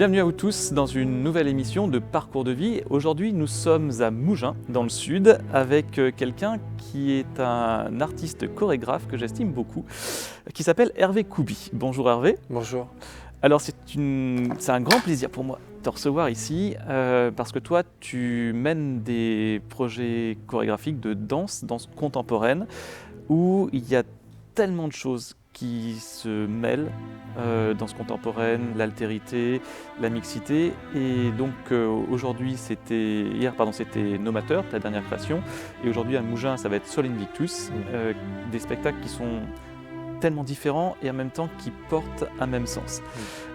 Bienvenue à vous tous dans une nouvelle émission de Parcours de vie. Aujourd'hui, nous sommes à Mougins, dans le sud, avec quelqu'un qui est un artiste chorégraphe que j'estime beaucoup, qui s'appelle Hervé Koubi. Bonjour Hervé. Bonjour. Alors c'est un grand plaisir pour moi de te recevoir ici, parce que toi, tu mènes des projets chorégraphiques de danse contemporaine, où il y a tellement de choses qui se mêlent, danse contemporaine, l'altérité, la mixité. Et donc hier c'était Nomateur, ta dernière création, et aujourd'hui à Mougins ça va être Sol Invictus, des spectacles qui sont tellement différents et en même temps qui portent un même sens.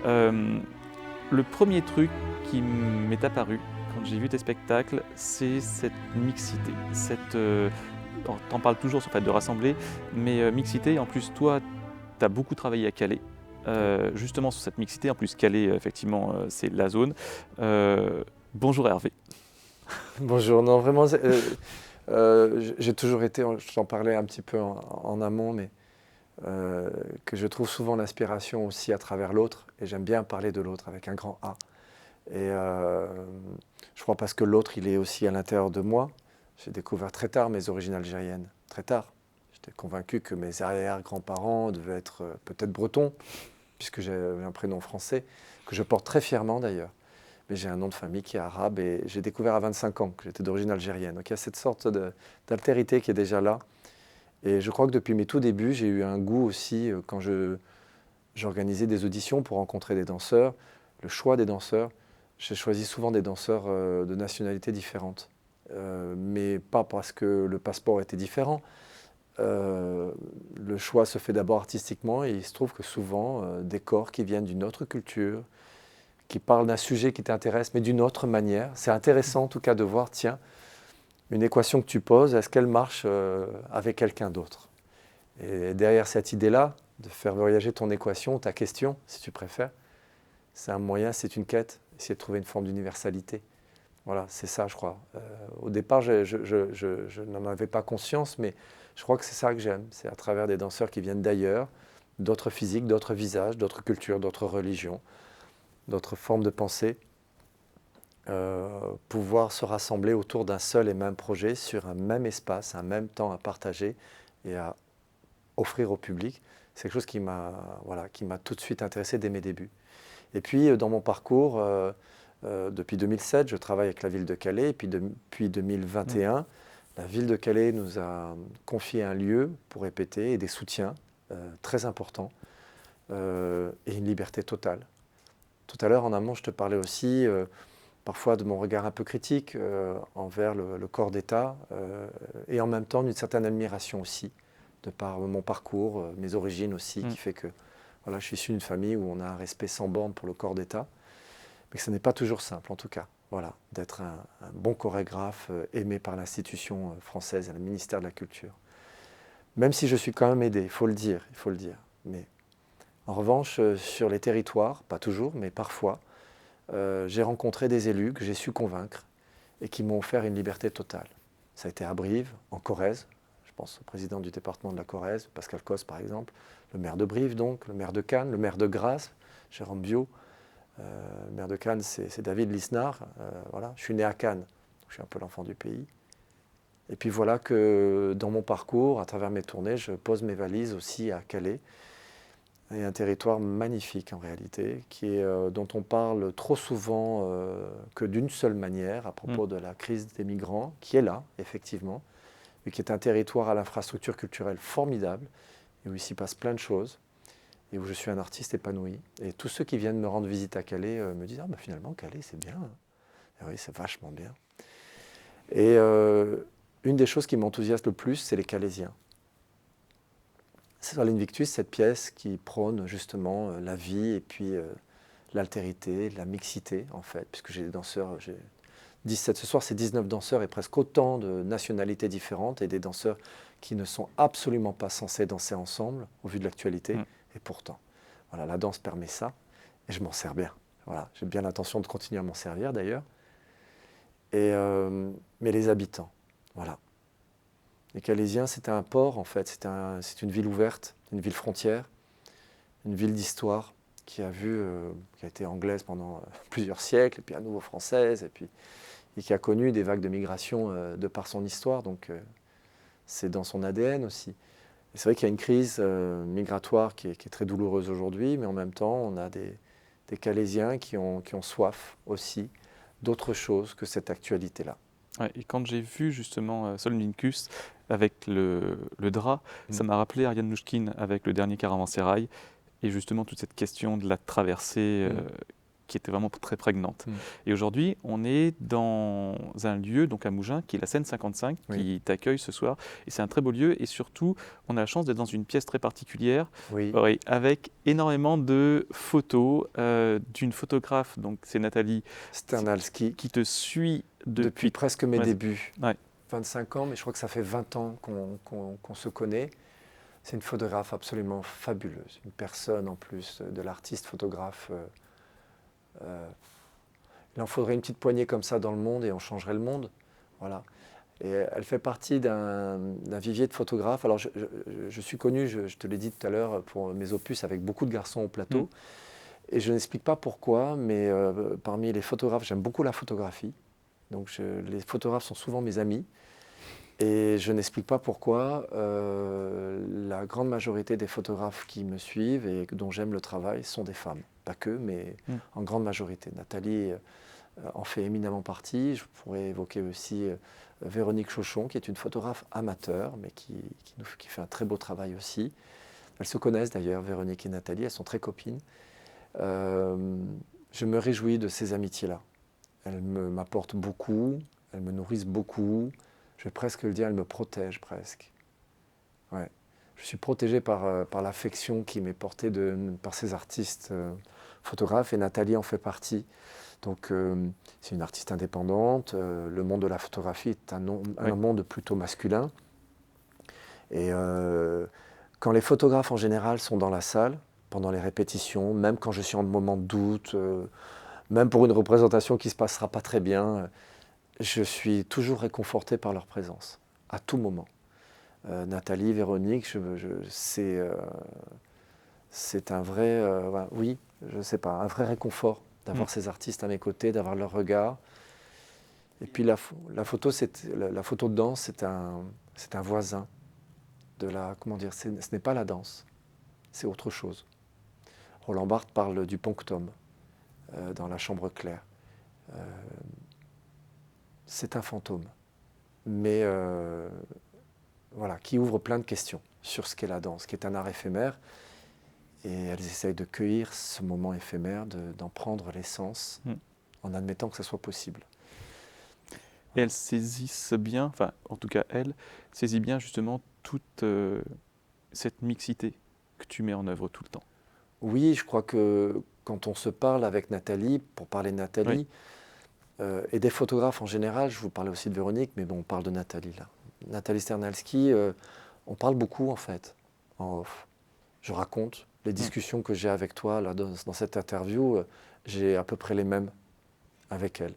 Le premier truc qui m'est apparu quand j'ai vu tes spectacles, c'est cette mixité, t'en parles toujours sur le fait de rassembler, mais mixité, en plus toi, tu as beaucoup travaillé à Calais, justement sur cette mixité, en plus Calais, effectivement, c'est la zone. Bonjour Hervé. Bonjour, non vraiment, j'ai toujours été, je t'en parlais un petit peu en amont, mais que je trouve souvent l'inspiration aussi à travers l'autre, et j'aime bien parler de l'autre avec un grand A. Et je crois parce que l'autre, il est aussi à l'intérieur de moi. J'ai découvert très tard mes origines algériennes, très tard. J'étais convaincu que mes arrière-grands-parents devaient être peut-être bretons, puisque j'ai un prénom français, que je porte très fièrement d'ailleurs. Mais j'ai un nom de famille qui est arabe et j'ai découvert à 25 ans que j'étais d'origine algérienne. Donc il y a cette sorte d'altérité qui est déjà là. Et je crois que depuis mes tout débuts, j'ai eu un goût aussi, quand j'organisais des auditions pour rencontrer des danseurs, le choix des danseurs, j'ai choisi souvent des danseurs de nationalités différentes. Mais pas parce que le passeport était différent. Le choix se fait d'abord artistiquement et il se trouve que souvent des corps qui viennent d'une autre culture, qui parlent d'un sujet qui t'intéresse mais d'une autre manière. C'est intéressant en tout cas de voir, tiens, une équation que tu poses, est-ce qu'elle marche avec quelqu'un d'autre? Et derrière cette idée-là, de faire voyager ton équation, ta question, si tu préfères, c'est un moyen, c'est une quête, essayer de trouver une forme d'universalité. Voilà, c'est ça, je crois. Au départ, je n'en avais pas conscience, mais je crois que c'est ça que j'aime. C'est à travers des danseurs qui viennent d'ailleurs, d'autres physiques, d'autres visages, d'autres cultures, d'autres religions, d'autres formes de pensée, pouvoir se rassembler autour d'un seul et même projet, sur un même espace, un même temps à partager et à offrir au public. C'est quelque chose qui m'a tout de suite intéressé dès mes débuts. Et puis, dans mon parcours, depuis 2007, je travaille avec la ville de Calais. Et puis, depuis 2021, la ville de Calais nous a confié un lieu pour répéter et des soutiens très importants et une liberté totale. Tout à l'heure, en amont, je te parlais aussi parfois de mon regard un peu critique envers le corps d'État et en même temps d'une certaine admiration aussi, de par mon parcours, mes origines aussi, qui fait que voilà, je suis issu d'une famille où on a un respect sans borne pour le corps d'État, mais que ce n'est pas toujours simple en tout cas, voilà, d'être un bon chorégraphe aimé par l'institution française et le ministère de la Culture. Même si je suis quand même aidé, il faut le dire. Mais en revanche, sur les territoires, pas toujours, mais parfois, j'ai rencontré des élus que j'ai su convaincre et qui m'ont offert une liberté totale. Ça a été à Brive, en Corrèze. Je pense au président du département de la Corrèze, Pascal Cos par exemple, le maire de Brive donc, le maire de Cannes, le maire de Grasse, Jérôme Biot. Le maire de Cannes, c'est David Lisnard. Voilà. Je suis né à Cannes, donc je suis un peu l'enfant du pays. Et puis voilà que dans mon parcours, à travers mes tournées, je pose mes valises aussi à Calais. Et un territoire magnifique en réalité, dont on parle trop souvent que d'une seule manière à propos de la crise des migrants, qui est là, effectivement, mais qui est un territoire à l'infrastructure culturelle formidable, et où il s'y passe plein de choses, et où je suis un artiste épanoui. Et tous ceux qui viennent me rendre visite à Calais me disent « Ah, ben finalement, Calais, c'est bien. » Et oui, c'est vachement bien. Et une des choses qui m'enthousiasme le plus, c'est les Calaisiens. C'est Sol Invictus, cette pièce qui prône justement la vie et puis l'altérité, la mixité en fait, puisque j'ai des danseurs, ce soir c'est 19 danseurs et presque autant de nationalités différentes et des danseurs qui ne sont absolument pas censés danser ensemble au vu de l'actualité, et pourtant, voilà, la danse permet ça et je m'en sers bien. Voilà, j'ai bien l'intention de continuer à m'en servir d'ailleurs. Mais les habitants, voilà. Les Calaisiens, c'était un port en fait, c'est une ville ouverte, une ville frontière, une ville d'histoire, qui a été anglaise pendant plusieurs siècles, et puis à nouveau française, et qui a connu des vagues de migration de par son histoire, donc c'est dans son ADN aussi. Et c'est vrai qu'il y a une crise migratoire qui est très douloureuse aujourd'hui, mais en même temps, on a des Calaisiens qui ont soif aussi d'autre chose que cette actualité-là. Ouais, et quand j'ai vu justement Solminkus avec le drap, ça m'a rappelé Ariane Nouchkine avec le dernier Caravansérail, et justement toute cette question de la traversée qui était vraiment très prégnante. Et aujourd'hui, on est dans un lieu, donc à Mougins, qui est la Seine 55, qui t'accueille ce soir. Et c'est un très beau lieu. Et surtout, on a la chance d'être dans une pièce très particulière, avec énormément de photos d'une photographe, donc c'est Nathalie Sternalski, qui te suit depuis presque mes débuts. Ouais. 25 ans, mais je crois que ça fait 20 ans qu'on se connaît. C'est une photographe absolument fabuleuse, une personne en plus de l'artiste photographe. Il en faudrait une petite poignée comme ça dans le monde et on changerait le monde. Voilà. Et elle fait partie d'un vivier de photographes. Alors je suis connu, je te l'ai dit tout à l'heure, pour mes opus avec beaucoup de garçons au plateau. Et je n'explique pas pourquoi, mais parmi les photographes, j'aime beaucoup la photographie. Donc les photographes sont souvent mes amis. Et je n'explique pas pourquoi la grande majorité des photographes qui me suivent et dont j'aime le travail sont des femmes. Pas que, mais en grande majorité. Nathalie en fait éminemment partie. Je pourrais évoquer aussi Véronique Chauchon, qui est une photographe amateur, mais qui fait un très beau travail aussi. Elles se connaissent d'ailleurs, Véronique et Nathalie, elles sont très copines. Je me réjouis de ces amitiés-là. Elles m'apportent beaucoup, elles me nourrissent beaucoup. Je vais presque le dire, elles me protègent presque. Ouais. Je suis protégé par l'affection qui m'est portée par ces artistes photographes, et Nathalie en fait partie. Donc c'est une artiste indépendante. Le monde de la photographie est un monde plutôt masculin. Et quand les photographes en général sont dans la salle, pendant les répétitions, même quand je suis en moment de doute, même pour une représentation qui ne se passera pas très bien, je suis toujours réconforté par leur présence, à tout moment. Nathalie, Véronique, c'est un vrai, oui, je sais pas, un vrai réconfort d'avoir ces artistes à mes côtés, d'avoir leur regard. Et puis la photo de danse, c'est un voisin de la, comment dire, ce n'est pas la danse, c'est autre chose. Roland Barthes parle du punctum dans La Chambre claire. C'est un fantôme, mais voilà, qui ouvre plein de questions sur ce qu'est la danse, qui est un art éphémère. Et elles essayent de cueillir ce moment éphémère, d'en prendre l'essence, en admettant que ça soit possible. Et elles saisissent bien, enfin en tout cas elle, saisit bien justement toute cette mixité que tu mets en œuvre tout le temps. Oui, je crois que quand on se parle avec Nathalie, pour parler de Nathalie, et des photographes en général, je vous parlais aussi de Véronique, mais bon, on parle de Nathalie là. Nathalie Sternalski, on parle beaucoup en fait, en off. Je raconte les discussions que j'ai avec toi là, dans cette interview, j'ai à peu près les mêmes avec elle.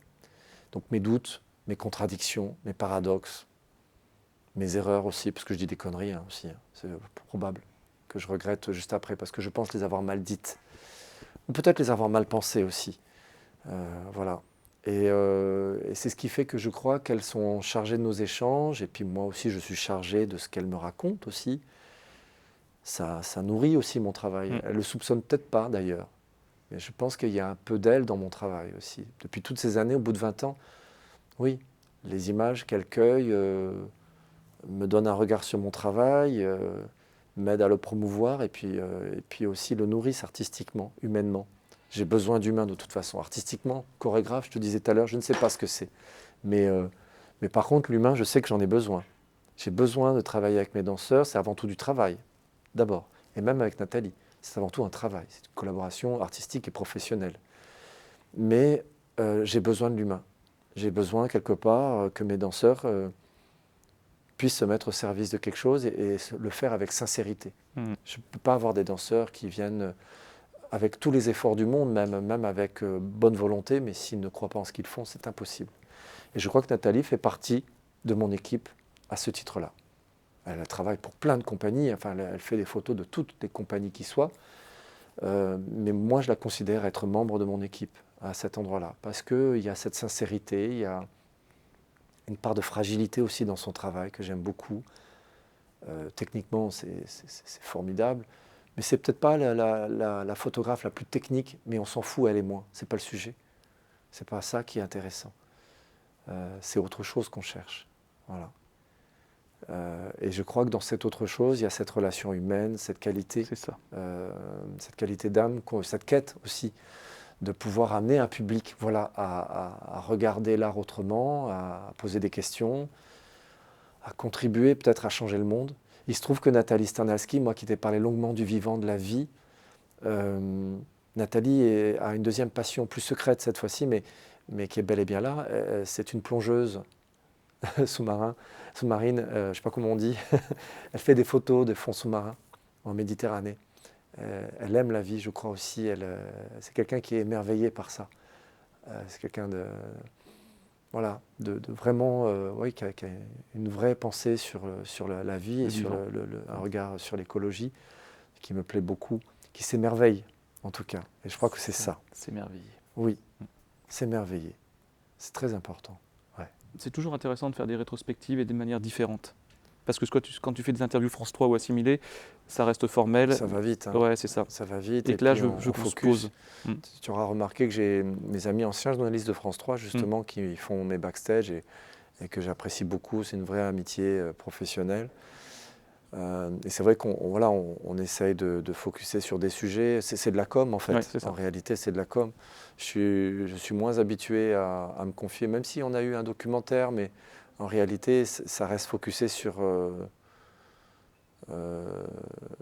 Donc mes doutes, mes contradictions, mes paradoxes, mes erreurs aussi, parce que je dis des conneries aussi, c'est probable que je regrette juste après, parce que je pense les avoir mal dites, ou peut-être les avoir mal pensées aussi. Voilà. Et c'est ce qui fait que je crois qu'elles sont chargées de nos échanges, et puis moi aussi je suis chargé de ce qu'elles me racontent aussi. Ça nourrit aussi mon travail. Elles ne le soupçonnent peut-être pas d'ailleurs, mais je pense qu'il y a un peu d'elles dans mon travail aussi. Depuis toutes ces années, au bout de 20 ans, oui, les images qu'elles cueillent me donnent un regard sur mon travail, m'aident à le promouvoir, et puis aussi le nourrissent artistiquement, humainement. J'ai besoin d'humains de toute façon. Artistiquement, chorégraphe, je te disais tout à l'heure, je ne sais pas ce que c'est. Mais par contre, l'humain, je sais que j'en ai besoin. J'ai besoin de travailler avec mes danseurs, c'est avant tout du travail, d'abord. Et même avec Nathalie, c'est avant tout un travail. C'est une collaboration artistique et professionnelle. Mais j'ai besoin de l'humain. J'ai besoin, quelque part, que mes danseurs puissent se mettre au service de quelque chose et le faire avec sincérité. Je ne peux pas avoir des danseurs qui viennent avec tous les efforts du monde, même avec bonne volonté, mais s'ils ne croient pas en ce qu'ils font, c'est impossible. Et je crois que Nathalie fait partie de mon équipe à ce titre-là. Elle travaille pour plein de compagnies, enfin, elle fait des photos de toutes les compagnies qui soient. Mais moi, je la considère être membre de mon équipe à cet endroit-là, parce qu'il y a cette sincérité, il y a une part de fragilité aussi dans son travail que j'aime beaucoup. Techniquement, c'est formidable, mais c'est peut-être pas la photographe la plus technique, mais on s'en fout, elle et moi. C'est pas le sujet. C'est pas ça qui est intéressant. C'est autre chose qu'on cherche. Voilà. Et je crois que dans cette autre chose, il y a cette relation humaine, cette qualité, C'est ça. cette qualité d'âme, cette quête aussi de pouvoir amener un public, voilà, à regarder l'art autrement, à poser des questions, à contribuer peut-être à changer le monde. Il se trouve que Nathalie Sternalski, moi qui t'ai parlé longuement du vivant, de la vie, Nathalie a une deuxième passion plus secrète cette fois-ci, mais qui est bel et bien là. C'est une plongeuse sous-marine, je ne sais pas comment on dit. Elle fait des photos de fonds sous-marins en Méditerranée. Elle aime la vie, je crois aussi. C'est quelqu'un qui est émerveillé par ça. C'est quelqu'un de, voilà, de vraiment, oui, qui a une vraie pensée sur la vie et sur un regard sur l'écologie qui me plaît beaucoup, qui s'émerveille en tout cas. Et je crois que c'est ça. S'émerveiller. Oui, s'émerveiller. C'est très important. Ouais. C'est toujours intéressant de faire des rétrospectives et de manière différente. Parce que quand tu fais des interviews France 3 ou assimilées, ça reste formel. Ça va vite. Hein. Ouais, c'est ça. Ça va vite. Et que là, je on qu'on se pose. Tu auras remarqué que j'ai mes amis anciens journalistes de France 3, justement, qui font mes backstage et que j'apprécie beaucoup. C'est une vraie amitié professionnelle. Et c'est vrai qu'on essaye de focuser sur des sujets. C'est de la com, en fait. Ouais, en réalité, c'est de la com. Je suis moins habitué à me confier, même si on a eu un documentaire, mais en réalité, ça reste focusé sur... je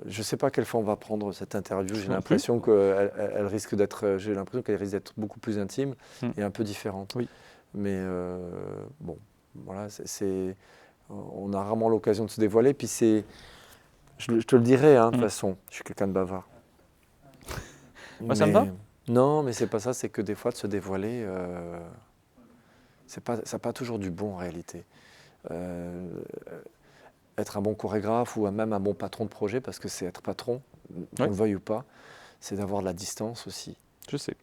ne sais pas quelle forme va prendre cette interview. J'ai l'impression qu'elle risque d'être beaucoup plus intime et un peu différente. Oui. Mais bon, voilà, on a rarement l'occasion de se dévoiler. Puis je te le dirai, hein, de toute façon, je suis quelqu'un de bavard. Ça me va. Non, mais c'est pas ça. C'est que des fois, de se dévoiler, ça n'a pas toujours du bon en réalité. Être un bon chorégraphe ou même un bon patron de projet, parce que c'est être patron, qu'on le veuille ou pas, c'est d'avoir de la distance aussi. Je sais.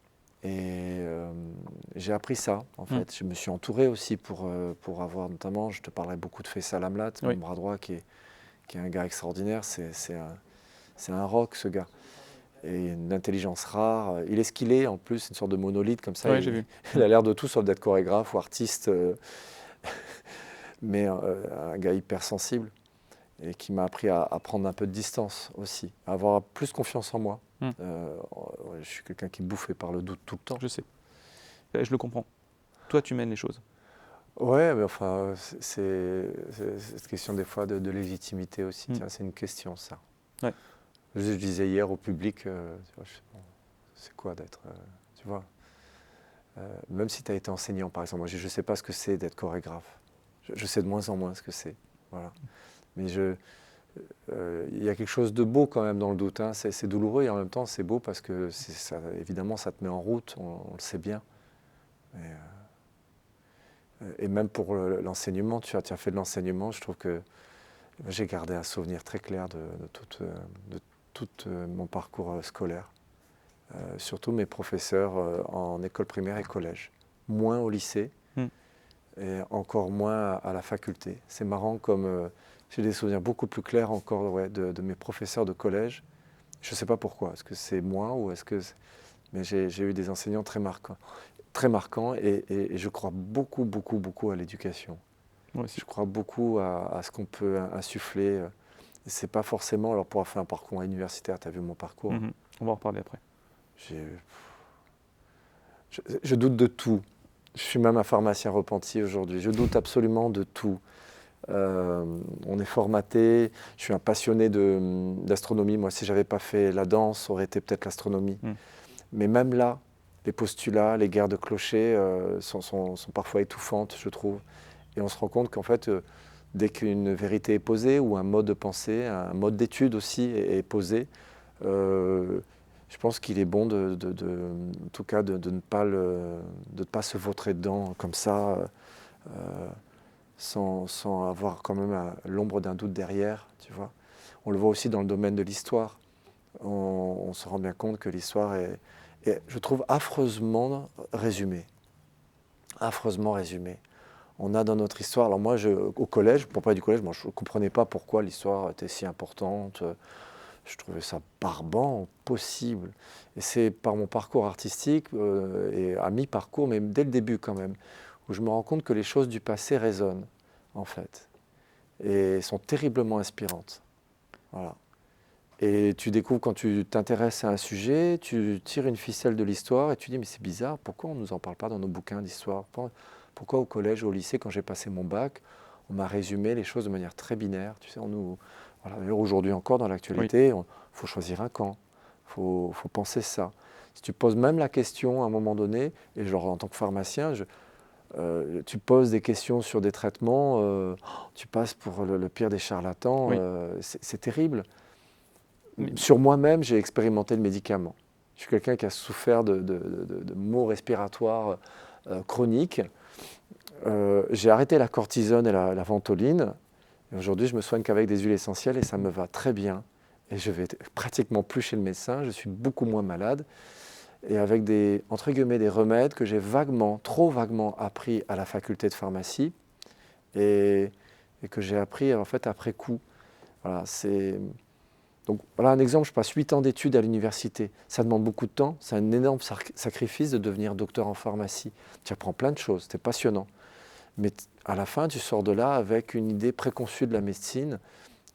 Et j'ai appris ça, en fait. Je me suis entouré aussi pour avoir, notamment, je te parlerai beaucoup de Faisal Amlat, mon bras droit, qui est un gars extraordinaire. C'est un rock, ce gars. Et une intelligence rare. Il est ce qu'il est, en plus, une sorte de monolithe comme ça. J'ai vu. Il a l'air de tout sauf d'être chorégraphe ou artiste, mais un gars hyper sensible et qui m'a appris à prendre un peu de distance aussi, à avoir plus confiance en moi. Je suis quelqu'un qui est bouffé par le doute tout le temps. Je sais. Je le comprends. Toi, tu mènes les choses. Ouais, mais enfin, c'est cette question des fois de légitimité aussi. Tiens, c'est une question, ça. Ouais. Je disais hier au public, c'est quoi d'être, tu vois, même si tu as été enseignant, par exemple, moi, je ne sais pas ce que c'est d'être chorégraphe. Je sais de moins en moins ce que c'est. Voilà. Mais il y a quelque chose de beau quand même dans le doute. Hein. C'est douloureux et en même temps c'est beau parce que évidemment ça te met en route, on le sait bien. Et même pour l'enseignement, tu as fait de l'enseignement, je trouve que j'ai gardé un souvenir très clair de tout mon parcours scolaire. Surtout mes professeurs en école primaire et collège. Moins au lycée et encore moins à la faculté. C'est marrant comme... j'ai des souvenirs beaucoup plus clairs encore de mes professeurs de collège. Je ne sais pas pourquoi. Est-ce que c'est moi ou est-ce que... Mais j'ai eu des enseignants très marquants et je crois beaucoup, beaucoup, beaucoup à l'éducation. Moi aussi. Je crois beaucoup à ce qu'on peut insuffler. C'est pas forcément... Alors pour avoir fait un parcours universitaire, tu as vu mon parcours. On va en reparler après. Je doute de tout. Je suis même un pharmacien repenti aujourd'hui. Je doute absolument de tout. On est formaté. Je suis un passionné d'astronomie. Moi, si je n'avais pas fait la danse, ça aurait été peut-être l'astronomie. Mais même là, les postulats, les guerres de clochers sont parfois étouffantes, je trouve. Et on se rend compte qu'en fait, dès qu'une vérité est posée, ou un mode de pensée, un mode d'étude aussi est posé, je pense qu'il est bon en tout cas de ne pas se vautrer dedans comme ça, sans avoir quand même l'ombre d'un doute derrière, tu vois. On le voit aussi dans le domaine de l'histoire. on se rend bien compte que l'histoire est, je trouve, affreusement résumée. Affreusement résumée. On a dans notre histoire, alors moi au collège, pour parler du collège, moi, je ne comprenais pas pourquoi l'histoire était si importante. Je trouvais ça barbant, possible. Et c'est par mon parcours artistique, et à mi-parcours, mais dès le début quand même, où je me rends compte que les choses du passé résonnent, en fait, et sont terriblement inspirantes. Voilà. Et tu découvres, quand tu t'intéresses à un sujet, tu tires une ficelle de l'histoire et tu dis, mais c'est bizarre, pourquoi on ne nous en parle pas dans nos bouquins d'histoire? Pourquoi au collège, au lycée, quand j'ai passé mon bac, on m'a résumé les choses de manière très binaire? Tu sais, voilà, d'ailleurs, aujourd'hui encore, dans Oui. l'actualité, il faut choisir un camp, il faut penser ça. Si tu poses même la question à un moment donné, et genre en tant que pharmacien, tu poses des questions sur des traitements, tu passes pour le pire des charlatans, Oui. c'est terrible. Mais- Sur moi-même, j'ai expérimenté le médicament. Je suis quelqu'un qui a souffert de maux respiratoires chroniques. J'ai arrêté la cortisone et la ventoline. Et aujourd'hui, je me soigne qu'avec des huiles essentielles et ça me va très bien. Et je vais pratiquement plus chez le médecin, je suis beaucoup moins malade. Et avec entre guillemets, des remèdes que j'ai vaguement, trop vaguement appris à la faculté de pharmacie et que j'ai appris en fait après coup. Voilà, donc voilà un exemple, je passe 8 ans d'études à l'université. Ça demande beaucoup de temps, c'est un énorme sacrifice de devenir docteur en pharmacie. Tu apprends plein de choses, c'est passionnant. Mais à la fin, tu sors de là avec une idée préconçue de la médecine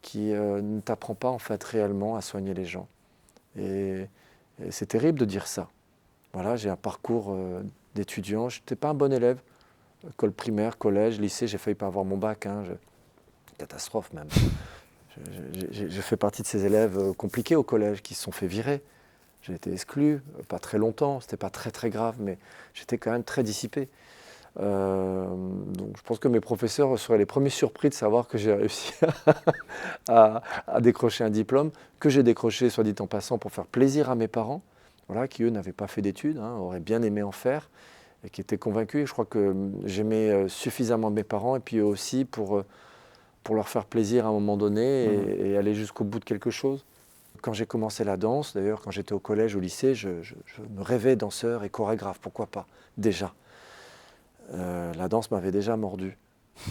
qui ne t'apprend pas en fait réellement à soigner les gens. Et c'est terrible de dire ça. Voilà, j'ai un parcours d'étudiant, je n'étais pas un bon élève. École primaire, collège, lycée, j'ai failli pas avoir mon bac. Catastrophe même. Je fais partie de ces élèves compliqués au collège qui se sont fait virer. J'ai été exclu, pas très longtemps, c'était pas très très grave, mais j'étais quand même très dissipé. Donc je pense que mes professeurs seraient les premiers surpris de savoir que j'ai réussi à décrocher un diplôme, que j'ai décroché, soit dit en passant, pour faire plaisir à mes parents, voilà, qui eux n'avaient pas fait d'études, auraient bien aimé en faire, et qui étaient convaincus. Et je crois que j'aimais suffisamment mes parents, et puis eux aussi, pour leur faire plaisir à un moment donné et aller jusqu'au bout de quelque chose. Quand j'ai commencé la danse, d'ailleurs quand j'étais au collège, au lycée, je me rêvais danseur et chorégraphe, pourquoi pas, déjà. La danse m'avait déjà mordu.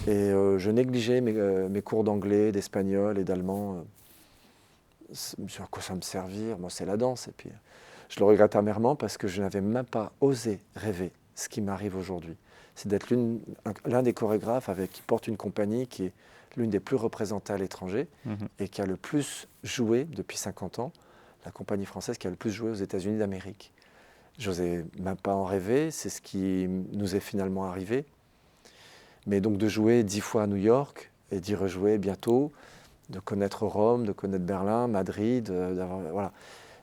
Et je négligeais mes cours d'anglais, d'espagnol et d'allemand. À quoi ça me servir? Moi, c'est la danse. Et puis, je le regrette amèrement parce que je n'avais même pas osé rêver ce qui m'arrive aujourd'hui. C'est d'être l'un des chorégraphes qui porte une compagnie qui est l'une des plus représentées à l'étranger et qui a le plus joué depuis 50 ans, la compagnie française qui a le plus joué aux États-Unis d'Amérique. J'osais même pas en rêver, c'est ce qui nous est finalement arrivé. Mais donc de jouer 10 fois à New York et d'y rejouer bientôt, de connaître Rome, de connaître Berlin, Madrid, voilà,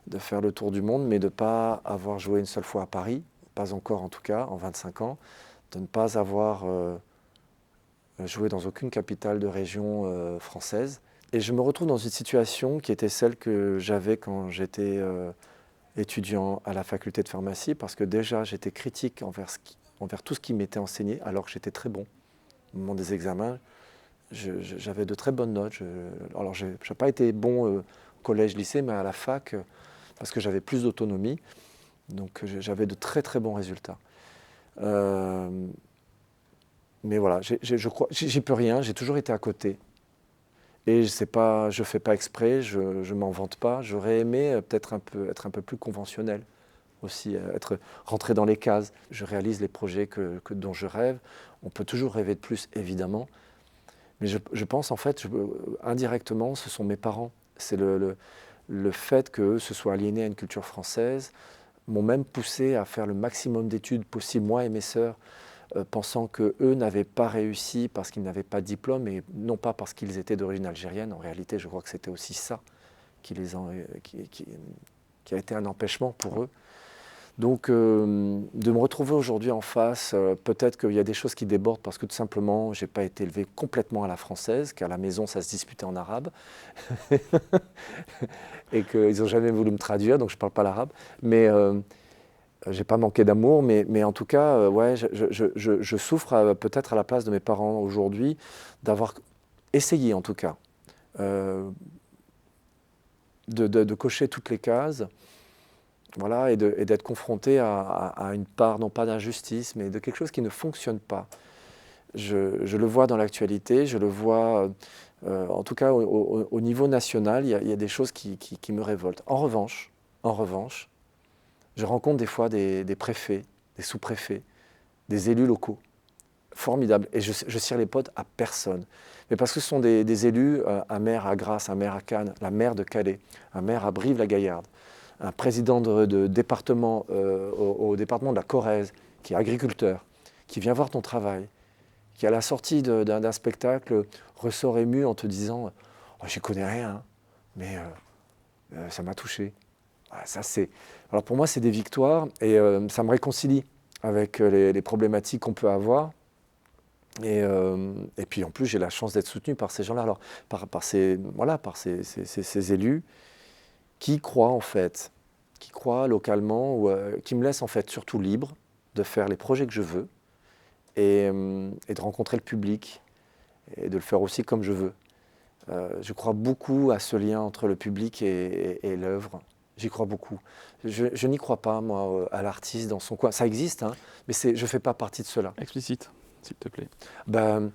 de faire le tour du monde, mais de ne pas avoir joué une seule fois à Paris, pas encore en tout cas, en 25 ans, de ne pas avoir joué dans aucune capitale de région française. Et je me retrouve dans une situation qui était celle que j'avais quand j'étais étudiant à la faculté de pharmacie, parce que déjà j'étais critique envers tout ce qui m'était enseigné, alors que j'étais très bon. Au moment des examens, j'avais de très bonnes notes. Alors je n'ai pas été bon au collège, lycée, mais à la fac, parce que j'avais plus d'autonomie, donc j'avais de très très bons résultats. Mais voilà, je crois, j'y peux rien, j'ai toujours été à côté. Et je ne fais pas exprès, je ne m'en vante pas. J'aurais aimé peut-être être un peu plus conventionnel aussi, rentrer dans les cases. Je réalise les projets dont je rêve. On peut toujours rêver de plus, évidemment. Mais je pense, en fait, indirectement, ce sont mes parents. C'est le fait qu'eux se soient aliénés à une culture française, m'ont même poussé à faire le maximum d'études possible, moi et mes sœurs, pensant qu'eux n'avaient pas réussi parce qu'ils n'avaient pas de diplôme, et non pas parce qu'ils étaient d'origine algérienne. En réalité, je crois que c'était aussi ça qui a été un empêchement pour eux. Donc, de me retrouver aujourd'hui en face, peut-être qu'il y a des choses qui débordent parce que tout simplement, je n'ai pas été élevé complètement à la française, qu'à la maison, ça se disputait en arabe, et qu'ils n'ont jamais voulu me traduire, donc je ne parle pas l'arabe. Mais je n'ai pas manqué d'amour, mais en tout cas, ouais, je souffre peut-être à la place de mes parents aujourd'hui, d'avoir essayé en tout cas, de cocher toutes les cases, voilà, et d'être confronté à une part, non pas d'injustice, mais de quelque chose qui ne fonctionne pas. Je le vois dans l'actualité, je le vois, en tout cas au niveau national, il y a des choses qui me révoltent. En revanche, je rencontre des fois des préfets, des sous-préfets, des élus locaux, formidables, et je cire les potes à personne. Mais parce que ce sont des élus, un maire à Grasse, un maire à Cannes, la maire de Calais, un maire à Brive-la-Gaillarde, un président de département au département de la Corrèze, qui est agriculteur, qui vient voir ton travail, qui à la sortie d'un spectacle ressort ému en te disant oh, « j'y connais rien, mais ça m'a touché ». Ça, alors pour moi, c'est des victoires et ça me réconcilie avec les problématiques qu'on peut avoir. Et puis en plus, j'ai la chance d'être soutenu par ces gens-là, alors par ces élus qui croient en fait, qui croient localement, ou qui me laissent en fait surtout libre de faire les projets que je veux et de rencontrer le public et de le faire aussi comme je veux. Je crois beaucoup à ce lien entre le public et l'œuvre. J'y crois beaucoup. Je n'y crois pas, moi, à l'artiste dans son coin. Ça existe, hein, mais je ne fais pas partie de cela. Explicite, s'il te plaît. Ben,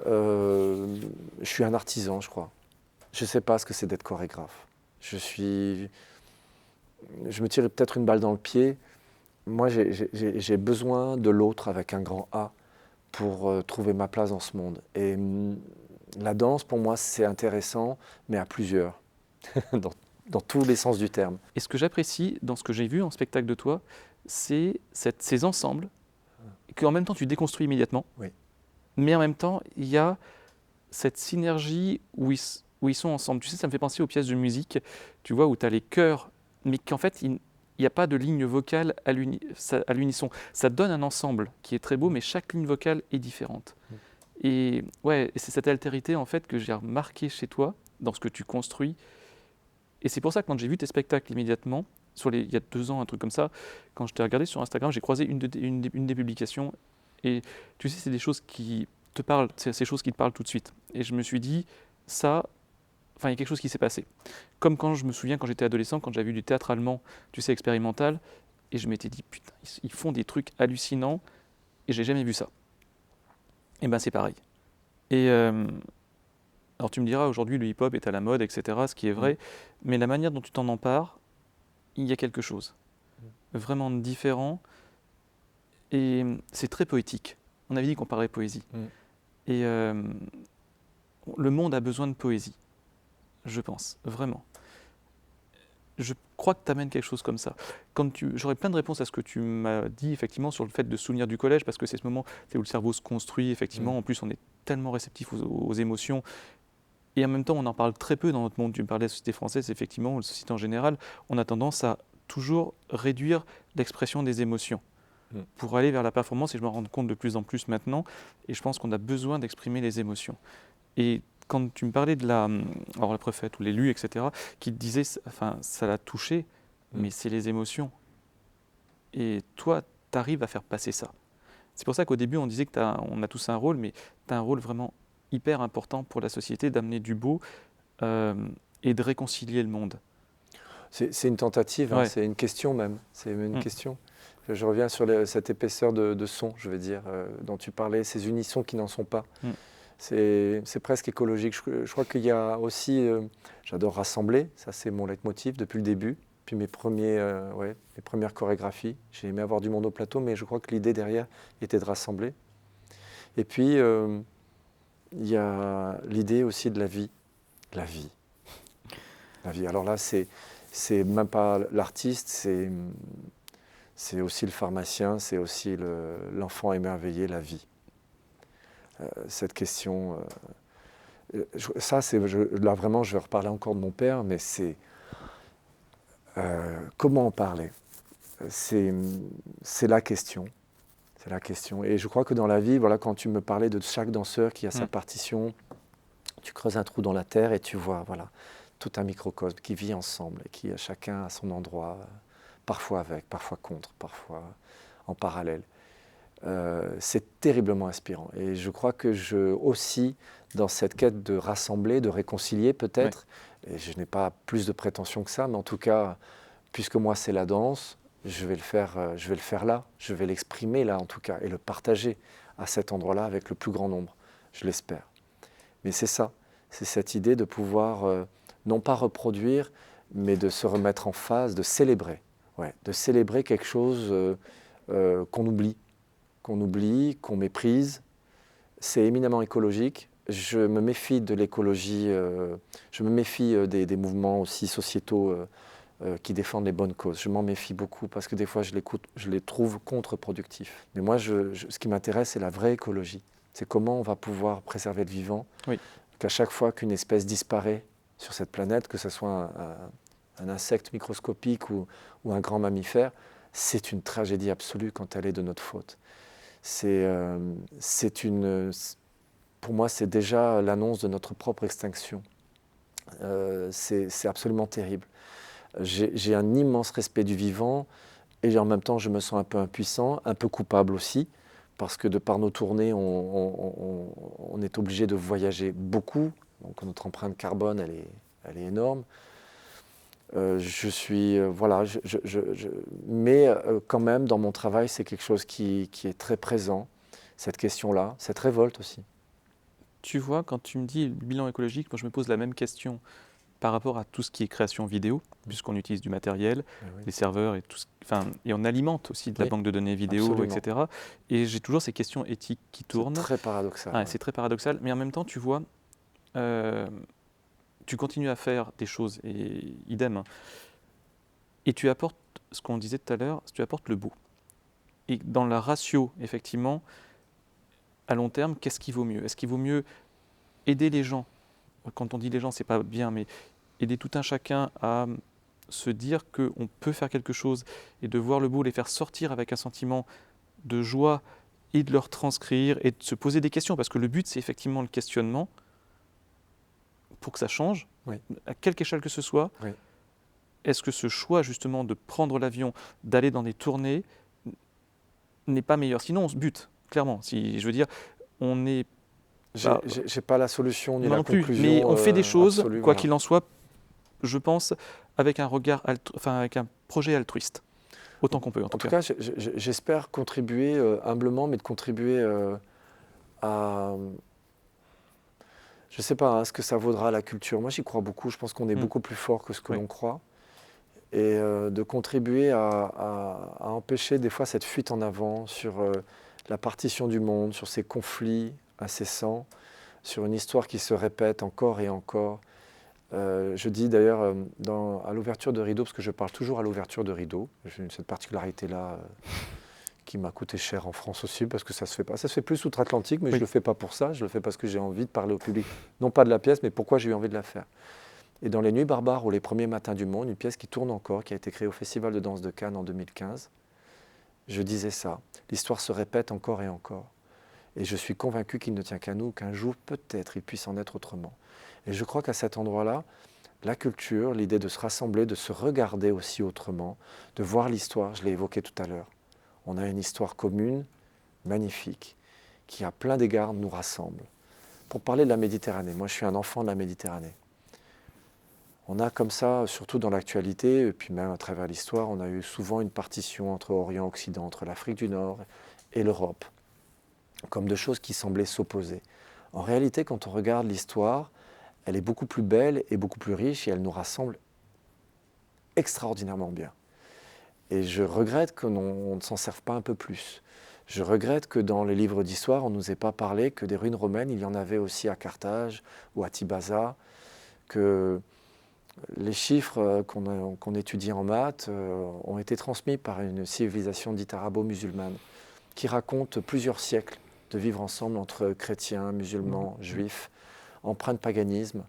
je suis un artisan, je crois. Je ne sais pas ce que c'est d'être chorégraphe. Je me tire peut-être une balle dans le pied. Moi, j'ai besoin de l'autre avec un grand A pour trouver ma place dans ce monde. Et la danse, pour moi, c'est intéressant, mais à plusieurs, dans tous les sens du terme. Et ce que j'apprécie dans ce que j'ai vu en spectacle de toi, c'est ces ensembles, qu'en même temps tu déconstruis immédiatement, Oui. mais en même temps, il y a cette synergie où ils sont ensemble. Tu sais, ça me fait penser aux pièces de musique, tu vois, où tu as les chœurs, mais qu'en fait, il n'y a pas de ligne vocale à l'unisson. Ça donne un ensemble qui est très beau, mais chaque ligne vocale est différente. Et ouais, c'est cette altérité en fait que j'ai remarqué chez toi, dans ce que tu construis. Et c'est pour ça que quand j'ai vu tes spectacles immédiatement, il y a 2 ans, un truc comme ça, quand je t'ai regardé sur Instagram, j'ai croisé une des publications. Et tu sais, c'est des choses qui te parlent, c'est ces choses qui te parlent tout de suite. Et je me suis dit, il y a quelque chose qui s'est passé. Comme quand je me souviens, quand j'étais adolescent, quand j'avais vu du théâtre allemand, tu sais, expérimental, et je m'étais dit, putain, ils font des trucs hallucinants, et j'ai jamais vu ça. Et ben c'est pareil. Et alors tu me diras, aujourd'hui, le hip-hop est à la mode, etc., ce qui est vrai, mais la manière dont tu t'en empares, il y a quelque chose vraiment différent, et c'est très poétique. On avait dit qu'on parlait poésie. Et le monde a besoin de poésie, je pense, vraiment. Je crois que tu amènes quelque chose comme ça. J'aurais plein de réponses à ce que tu m'as dit, effectivement, sur le fait de se souvenir du collège, parce que c'est ce moment où le cerveau se construit, effectivement. En plus, on est tellement réceptif aux émotions. Et en même temps, on en parle très peu dans notre monde. Tu me parlais de la société française, effectivement, ou la société en général. On a tendance à toujours réduire l'expression des émotions pour aller vers la performance. Et je me rends compte de plus en plus maintenant. Et je pense qu'on a besoin d'exprimer les émotions. Et quand tu me parlais de la préfète ou l'élu, etc., qui te disait, ça l'a touché, mais c'est les émotions. Et toi, tu arrives à faire passer ça. C'est pour ça qu'au début, on disait qu'on a tous un rôle, mais tu as un rôle vraiment hyper important pour la société, d'amener du beau et de réconcilier le monde. C'est une tentative, hein, c'est une question même. C'est une question. Je reviens sur cette épaisseur de son, je veux dire, dont tu parlais, ces unissons qui n'en sont pas. C'est presque écologique. Je crois qu'il y a aussi, j'adore rassembler, ça c'est mon leitmotiv depuis le début. Puis mes premières chorégraphies, j'ai aimé avoir du monde au plateau, mais je crois que l'idée derrière était de rassembler. Et puis, il y a l'idée aussi de la vie. La vie. Alors là, c'est même pas l'artiste, c'est aussi le pharmacien, c'est aussi l'enfant émerveillé, la vie. Cette question, là vraiment, je vais reparler encore de mon père, mais c'est comment en parler. C'est la question. C'est la question. Et je crois que dans la vie, voilà, quand tu me parlais de chaque danseur qui a sa partition, tu creuses un trou dans la terre et tu vois, voilà, tout un microcosme qui vit ensemble et qui chacun à son endroit, parfois avec, parfois contre, parfois en parallèle. c'est terriblement inspirant. Et je crois que aussi, dans cette quête de rassembler, de réconcilier peut-être, et je n'ai pas plus de prétention que ça, mais en tout cas, puisque moi c'est la danse, je vais le faire là, je vais l'exprimer là en tout cas, et le partager à cet endroit-là avec le plus grand nombre, je l'espère. Mais c'est ça, c'est cette idée de pouvoir non pas reproduire, mais de se remettre en phase, de célébrer. De célébrer quelque chose qu'on oublie, qu'on méprise. C'est éminemment écologique. Je me méfie de l'écologie, je me méfie des mouvements aussi sociétaux qui défendent les bonnes causes. Je m'en méfie beaucoup parce que des fois je les trouve contre-productifs. Mais moi, ce qui m'intéresse, c'est la vraie écologie. C'est comment on va pouvoir préserver le vivant, qu'à chaque fois qu'une espèce disparaît sur cette planète, que ce soit un insecte microscopique ou un grand mammifère, c'est une tragédie absolue quand elle est de notre faute. Pour moi, c'est déjà l'annonce de notre propre extinction. C'est absolument terrible. J'ai un immense respect du vivant et en même temps, je me sens un peu impuissant, un peu coupable aussi, parce que de par nos tournées, on est obligé de voyager beaucoup. Donc notre empreinte carbone, elle est énorme. Mais quand même, dans mon travail, c'est quelque chose qui est très présent, cette question-là, cette révolte aussi. Tu vois, quand tu me dis bilan écologique, moi je me pose la même question par rapport à tout ce qui est création vidéo, puisqu'on utilise du matériel, des serveurs et tout, et on alimente aussi de la banque de données vidéo, absolument. etc. Et j'ai toujours ces questions éthiques qui tournent. C'est très paradoxal. C'est très paradoxal, mais en même temps, tu vois, tu continues à faire des choses, et idem, et tu apportes, ce qu'on disait tout à l'heure, tu apportes le beau. Et dans la ratio, effectivement, à long terme, qu'est-ce qui vaut mieux ? Est-ce qu'il vaut mieux aider les gens ? Quand on dit les gens, c'est pas bien, mais aider tout un chacun à se dire qu'on peut faire quelque chose et de voir le beau, les faire sortir avec un sentiment de joie et de leur transcrire et de se poser des questions, parce que le but, c'est effectivement le questionnement pour que ça change, à quelque échelle que ce soit. Est-ce que ce choix, justement, de prendre l'avion, d'aller dans des tournées, n'est pas meilleur ? Sinon, on se bute, clairement. Si, je veux dire, on est... J'ai pas la solution ni la conclusion. Mais on fait des choses, absolue, quoi qu'il en soit, je pense, avec un regard, avec un projet altruiste, autant qu'on peut. En tout cas, j'espère contribuer humblement, mais de contribuer à, je sais pas, à ce que ça vaudra à la culture. Moi, j'y crois beaucoup. Je pense qu'on est beaucoup plus fort que ce que l'on croit, et de contribuer à empêcher des fois cette fuite en avant sur la partition du monde, sur ces conflits incessants, sur une histoire qui se répète encore et encore. Je dis d'ailleurs à l'ouverture de rideau, parce que je parle toujours à l'ouverture de rideau, j'ai cette particularité-là qui m'a coûté cher en France aussi, parce que ça se fait pas. Ça se fait plus outre-Atlantique, mais je ne le fais pas pour ça, je le fais parce que j'ai envie de parler au public, non pas de la pièce, mais pourquoi j'ai eu envie de la faire. Et dans Les Nuits barbares ou Les premiers matins du monde, une pièce qui tourne encore, qui a été créée au Festival de danse de Cannes en 2015, je disais ça, l'histoire se répète encore et encore. Et je suis convaincu qu'il ne tient qu'à nous, qu'un jour, peut-être, il puisse en être autrement. Et je crois qu'à cet endroit-là, la culture, l'idée de se rassembler, de se regarder aussi autrement, de voir l'histoire, je l'ai évoqué tout à l'heure. On a une histoire commune, magnifique, qui à plein d'égards nous rassemble. Pour parler de la Méditerranée, moi je suis un enfant de la Méditerranée. On a comme ça, surtout dans l'actualité, et puis même à travers l'histoire, on a eu souvent une partition entre Orient et Occident, entre l'Afrique du Nord et l'Europe, comme deux choses qui semblaient s'opposer. En réalité, quand on regarde l'histoire, elle est beaucoup plus belle et beaucoup plus riche et elle nous rassemble extraordinairement bien. Et je regrette qu'on ne s'en serve pas un peu plus. Je regrette que dans les livres d'histoire, on ne nous ait pas parlé que des ruines romaines, il y en avait aussi à Carthage ou à Tibaza, que les chiffres qu'on étudie en maths ont été transmis par une civilisation dite arabo-musulmane qui raconte plusieurs siècles de vivre ensemble entre chrétiens, musulmans, juifs, empreint de paganisme,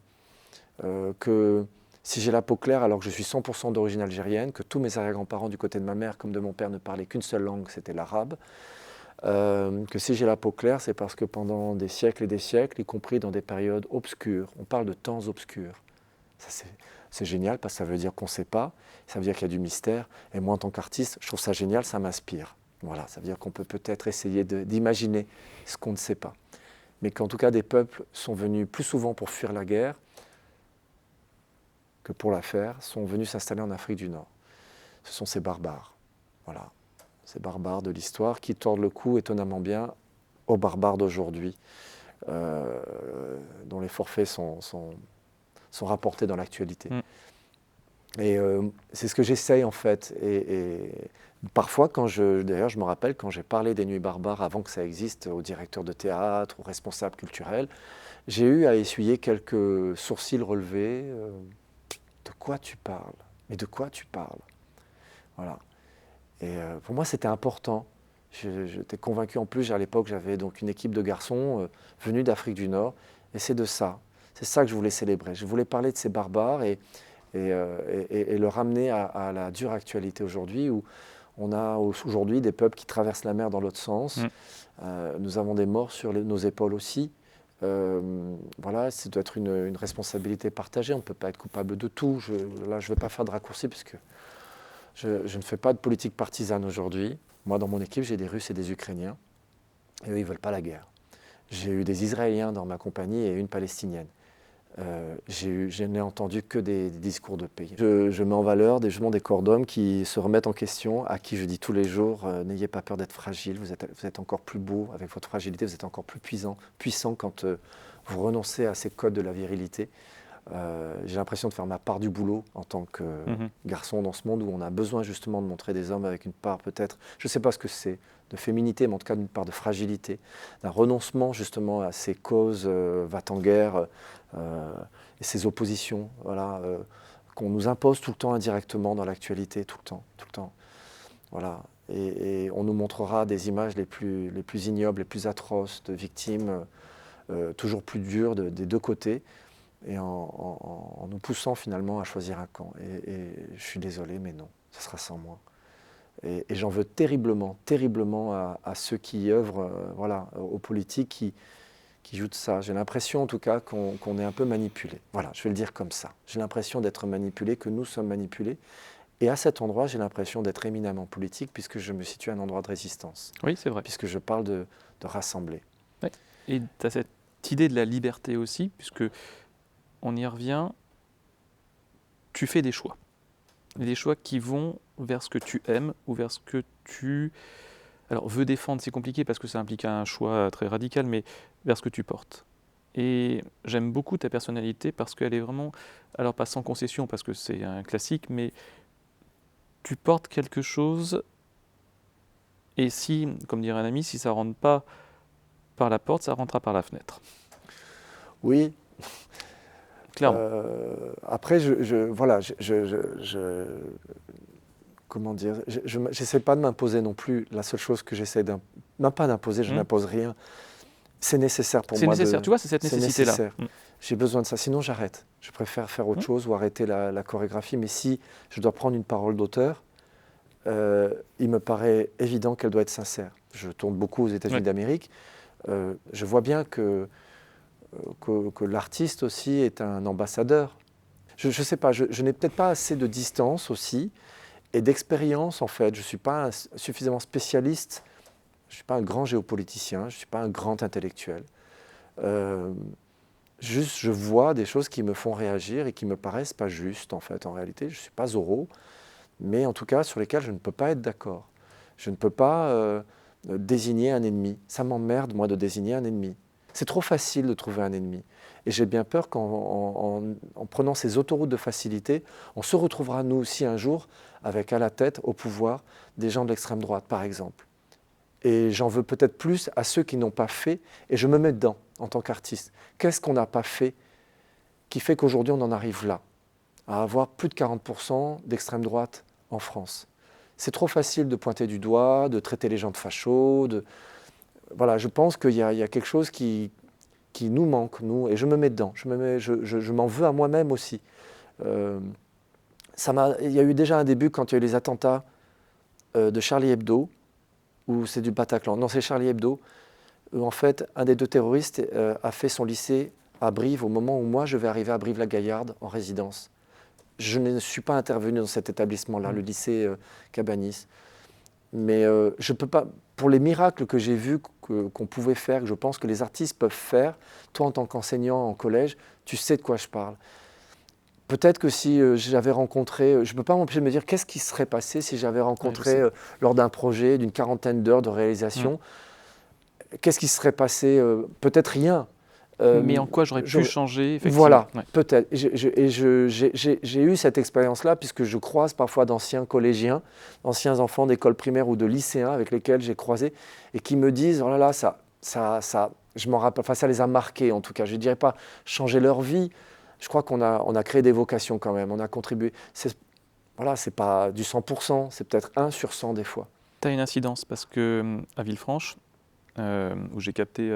que si j'ai la peau claire alors que je suis 100% d'origine algérienne, que tous mes arrière-grands-parents du côté de ma mère comme de mon père ne parlaient qu'une seule langue, c'était l'arabe, que si j'ai la peau claire, c'est parce que pendant des siècles et des siècles, y compris dans des périodes obscures, on parle de temps obscurs. C'est génial parce que ça veut dire qu'on ne sait pas, ça veut dire qu'il y a du mystère, et moi en tant qu'artiste, je trouve ça génial, ça m'inspire. Voilà, ça veut dire qu'on peut peut-être essayer d'imaginer ce qu'on ne sait pas. Mais qu'en tout cas, des peuples sont venus plus souvent pour fuir la guerre que pour la faire, sont venus s'installer en Afrique du Nord. Ce sont ces barbares, voilà, ces barbares de l'histoire qui tordent le cou étonnamment bien aux barbares d'aujourd'hui, dont les forfaits sont rapportés dans l'actualité. Et c'est ce que j'essaye en fait. Et parfois, d'ailleurs, je me rappelle quand j'ai parlé des Nuits barbares avant que ça existe au directeur de théâtre, aux responsables culturels, j'ai eu à essuyer quelques sourcils relevés. De quoi tu parles? Mais de quoi tu parles? Voilà. Et pour moi, c'était important. J'étais convaincu, en plus, à l'époque, j'avais donc une équipe de garçons venus d'Afrique du Nord. Et c'est de ça. C'est ça que je voulais célébrer. Je voulais parler de ces barbares et le ramener à la dure actualité aujourd'hui, où on a aujourd'hui des peuples qui traversent la mer dans l'autre sens. Nous avons des morts sur nos épaules aussi. Voilà, ça doit être une responsabilité partagée. On ne peut pas être coupable de tout. Là, je ne vais pas faire de raccourci parce que je ne fais pas de politique partisane aujourd'hui. Moi, dans mon équipe, j'ai des Russes et des Ukrainiens. Et eux, ils ne veulent pas la guerre. J'ai eu des Israéliens dans ma compagnie et une Palestinienne. Je n'ai entendu que des discours de paix. Je mets en valeur des corps d'hommes qui se remettent en question, à qui je dis tous les jours, n'ayez pas peur d'être fragile, vous êtes encore plus beau avec votre fragilité, vous êtes encore plus puissant quand vous renoncez à ces codes de la virilité. J'ai l'impression de faire ma part du boulot en tant que garçon dans ce monde où on a besoin justement de montrer des hommes avec une part peut-être, je ne sais pas ce que c'est, de féminité, mais en tout cas d'une part de fragilité, d'un renoncement justement à ces causes va-t-en-guerre et ces oppositions voilà, qu'on nous impose tout le temps indirectement dans l'actualité, tout le temps. Voilà. Et on nous montrera des images les plus ignobles, les plus atroces de victimes, toujours plus dures des deux côtés, et en nous poussant finalement à choisir un camp. Et je suis désolé, mais non, ce sera sans moi. Et j'en veux terriblement à ceux qui œuvrent voilà, aux politiques qui jouent de ça. J'ai l'impression en tout cas qu'on est un peu manipulé. Voilà, je vais le dire comme ça. J'ai l'impression d'être manipulé, que nous sommes manipulés. Et à cet endroit, j'ai l'impression d'être éminemment politique puisque je me situe à un endroit de résistance. Oui, c'est vrai. Puisque je parle de rassembler. Oui. Et tu as cette idée de la liberté aussi, puisque on y revient, tu fais des choix. Des choix qui vont vers ce que tu aimes ou vers ce que tu veux défendre, c'est compliqué parce que ça implique un choix très radical, mais vers ce que tu portes. Et j'aime beaucoup ta personnalité parce qu'elle est vraiment, alors pas sans concession parce que c'est un classique, mais tu portes quelque chose et si, comme dirait un ami, si ça ne rentre pas par la porte, ça rentrera par la fenêtre. Oui. Clairement. Après, comment dire, j'essaie pas de m'imposer non plus. La seule chose que j'essaie même pas d'imposer, je n'impose rien. C'est nécessaire pour moi. C'est nécessaire, tu vois, c'est cette nécessité-là. J'ai besoin de ça, sinon j'arrête. Je préfère faire autre chose ou arrêter la chorégraphie. Mais si je dois prendre une parole d'auteur, il me paraît évident qu'elle doit être sincère. Je tourne beaucoup aux États-Unis d'Amérique. Je vois bien que l'artiste aussi est un ambassadeur. Je ne sais pas, je n'ai peut-être pas assez de distance aussi et d'expérience en fait. Je ne suis pas suffisamment spécialiste, je ne suis pas un grand géopoliticien, je ne suis pas un grand intellectuel. Juste, je vois des choses qui me font réagir et qui me paraissent pas justes en fait. En réalité, je ne suis pas Zorro, mais en tout cas sur lesquels je ne peux pas être d'accord. Je ne peux pas désigner un ennemi. Ça m'emmerde moi de désigner un ennemi. C'est trop facile de trouver un ennemi. Et j'ai bien peur qu'en prenant ces autoroutes de facilité, on se retrouvera nous aussi un jour avec à la tête, au pouvoir, des gens de l'extrême droite, par exemple. Et j'en veux peut-être plus à ceux qui n'ont pas fait, et je me mets dedans en tant qu'artiste. Qu'est-ce qu'on n'a pas fait qui fait qu'aujourd'hui on en arrive là, à avoir plus de 40% d'extrême droite en France? C'est trop facile de pointer du doigt, de traiter les gens de fachos, Voilà, je pense qu'il y a quelque chose qui nous manque, nous, et je me mets dedans. Je m'en veux à moi-même aussi. Il y a eu déjà un début quand il y a eu les attentats de Charlie Hebdo, ou c'est du Bataclan. Non, c'est Charlie Hebdo, où en fait, un des deux terroristes a fait son lycée à Brive au moment où moi, je vais arriver à Brive-la-Gaillarde en résidence. Je ne suis pas intervenu dans cet établissement-là, le lycée Cabanis. Mais je peux pas, pour les miracles que j'ai vus qu'on pouvait faire, que je pense que les artistes peuvent faire, toi en tant qu'enseignant en collège, tu sais de quoi je parle. Peut-être que si j'avais rencontré, je ne peux pas m'empêcher de me dire qu'est-ce qui serait passé si j'avais rencontré lors d'un projet d'une 40aine d'heures de réalisation, qu'est-ce qui serait passé peut-être rien. Mais en quoi j'aurais pu changer, effectivement. Voilà, peut-être. J'ai eu cette expérience-là puisque je croise parfois d'anciens collégiens, d'anciens enfants d'école primaire ou de lycéens avec lesquels j'ai croisé et qui me disent « Oh là là, je m'en rappelle, enfin, ça les a marqués en tout cas. Je ne dirais pas changer leur vie. Je crois qu'on a créé des vocations quand même, on a contribué. Voilà, ce n'est pas du 100%, c'est peut-être 1 sur 100 des fois. » Tu as une incidence parce que à Villefranche, où j'ai capté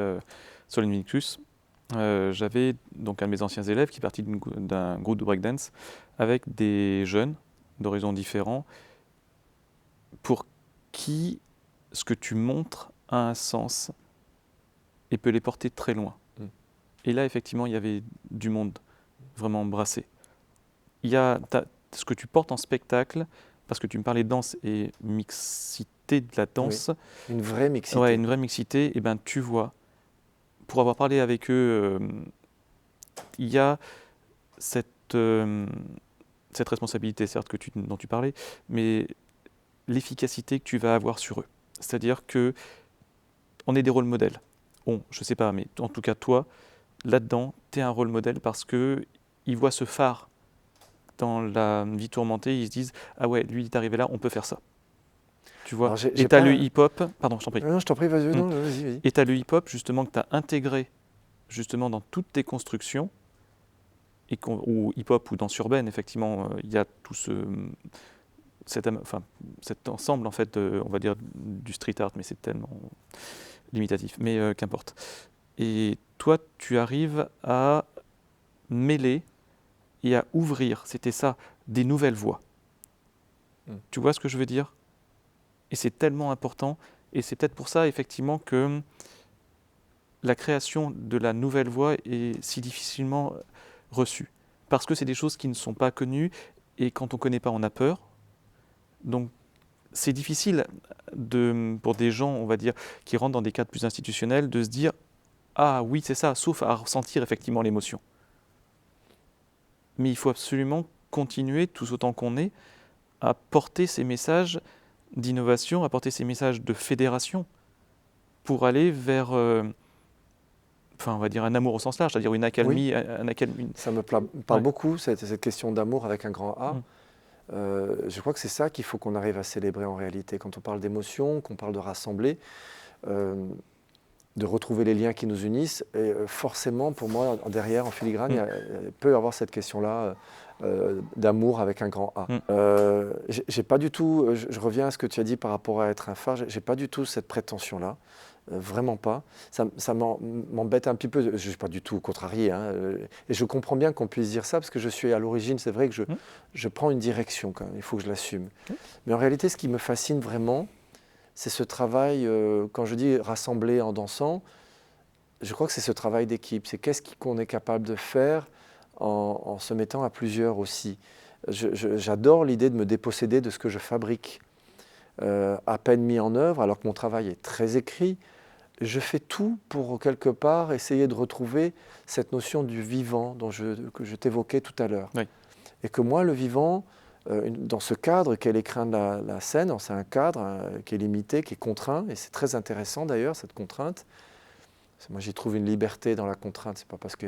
Solène Victus, j'avais donc un de mes anciens élèves qui est parti d'un groupe de breakdance avec des jeunes d'horizons différents pour qui ce que tu montres a un sens et peut les porter très loin. Et là, effectivement, il y avait du monde vraiment brassé. Il y a ce que tu portes en spectacle, parce que tu me parlais de danse et mixité de la danse. Oui, une vraie mixité. Ouais, une vraie mixité. Et ben, tu vois, pour avoir parlé avec eux, il y a cette responsabilité, certes, dont tu parlais, mais l'efficacité que tu vas avoir sur eux. C'est-à-dire que on est des rôles modèles. Je sais pas, mais en tout cas, toi, là-dedans, tu es un rôle modèle parce qu'ils voient ce phare dans la vie tourmentée, ils se disent « Ah ouais, lui, il est arrivé là, on peut faire ça. » Tu vois. Et tu as le hip-hop... Pardon, je t'en prie. Non, je t'en prie, vas-y. Vas-y. Et tu as le hip-hop, justement, que tu as intégré justement dans toutes tes constructions, ou hip-hop ou danse urbaine, effectivement, il y a tout cet ensemble, en fait, on va dire, du street art, mais c'est tellement limitatif, mais qu'importe. Et toi, tu arrives à mêler et à ouvrir, c'était ça, des nouvelles voies. Tu vois ce que je veux dire? Et c'est tellement important, et c'est peut-être pour ça, effectivement, que la création de la nouvelle voie est si difficilement reçue. Parce que c'est des choses qui ne sont pas connues, et quand on ne connaît pas, on a peur. Donc, c'est difficile pour des gens, on va dire, qui rentrent dans des cadres plus institutionnels, de se dire « Ah oui, c'est ça », sauf à ressentir effectivement l'émotion. Mais il faut absolument continuer, tous autant qu'on est, à porter ces messages d'innovation, à porter ces messages de fédération, pour aller vers, on va dire un amour au sens large, c'est-à-dire une accalmie. Oui. Ça me parle beaucoup, cette question d'amour avec un grand A. Je crois que c'est ça qu'il faut qu'on arrive à célébrer en réalité. Quand on parle d'émotion, qu'on parle de rassembler, de retrouver les liens qui nous unissent, et forcément, pour moi, derrière, en filigrane, il peut y avoir cette question-là d'amour avec un grand A. J'ai pas du tout, je reviens à ce que tu as dit par rapport à être un phare, j'ai pas du tout cette prétention-là. Vraiment pas. Ça m'embête un petit peu. Je ne suis pas du tout contrarié. Et je comprends bien qu'on puisse dire ça parce que je suis à l'origine, c'est vrai que je prends une direction quand même. Il faut que je l'assume. Mais en réalité, ce qui me fascine vraiment, c'est ce travail, quand je dis rassembler en dansant, je crois que c'est ce travail d'équipe. C'est qu'est-ce qu'on est capable de faire en se mettant à plusieurs aussi. J'adore l'idée de me déposséder de ce que je fabrique. À peine mis en œuvre, alors que mon travail est très écrit, je fais tout pour quelque part essayer de retrouver cette notion du vivant que je t'évoquais tout à l'heure. Oui. Et que moi, le vivant, dans ce cadre qu'est l'écrin de la scène, c'est un cadre qui est limité, qui est contraint, et c'est très intéressant d'ailleurs, cette contrainte. Moi, j'y trouve une liberté dans la contrainte. C'est pas parce que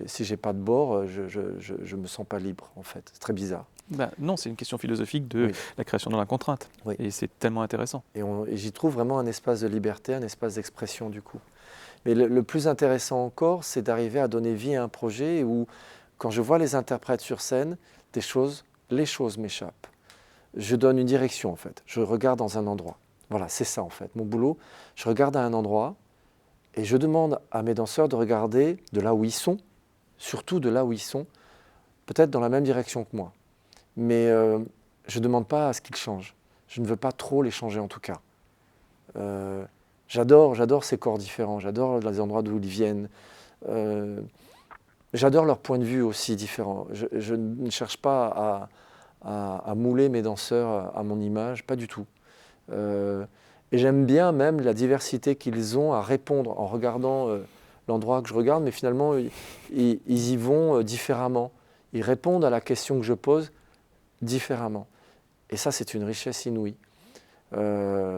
si j'ai pas de bord, je me sens pas libre, en fait. C'est très bizarre. Non, c'est une question philosophique de la création dans la contrainte. Oui. Et c'est tellement intéressant. Et j'y trouve vraiment un espace de liberté, un espace d'expression du coup. Mais le plus intéressant encore, c'est d'arriver à donner vie à un projet où, quand je vois les interprètes sur scène, les choses m'échappent. Je donne une direction en fait. Je regarde dans un endroit. Voilà, c'est ça en fait. Mon boulot, je regarde à un endroit et je demande à mes danseurs de regarder de là où ils sont, surtout de là où ils sont, peut-être dans la même direction que moi. Mais je ne demande pas à ce qu'ils changent. Je ne veux pas trop les changer en tout cas. J'adore ces corps différents, j'adore les endroits d'où ils viennent. J'adore leur point de vue aussi différent. Je ne cherche pas à mouler mes danseurs à mon image, pas du tout. Et j'aime bien même la diversité qu'ils ont à répondre en regardant l'endroit que je regarde, mais finalement, ils y vont différemment. Ils répondent à la question que je pose différemment. Et ça, c'est une richesse inouïe.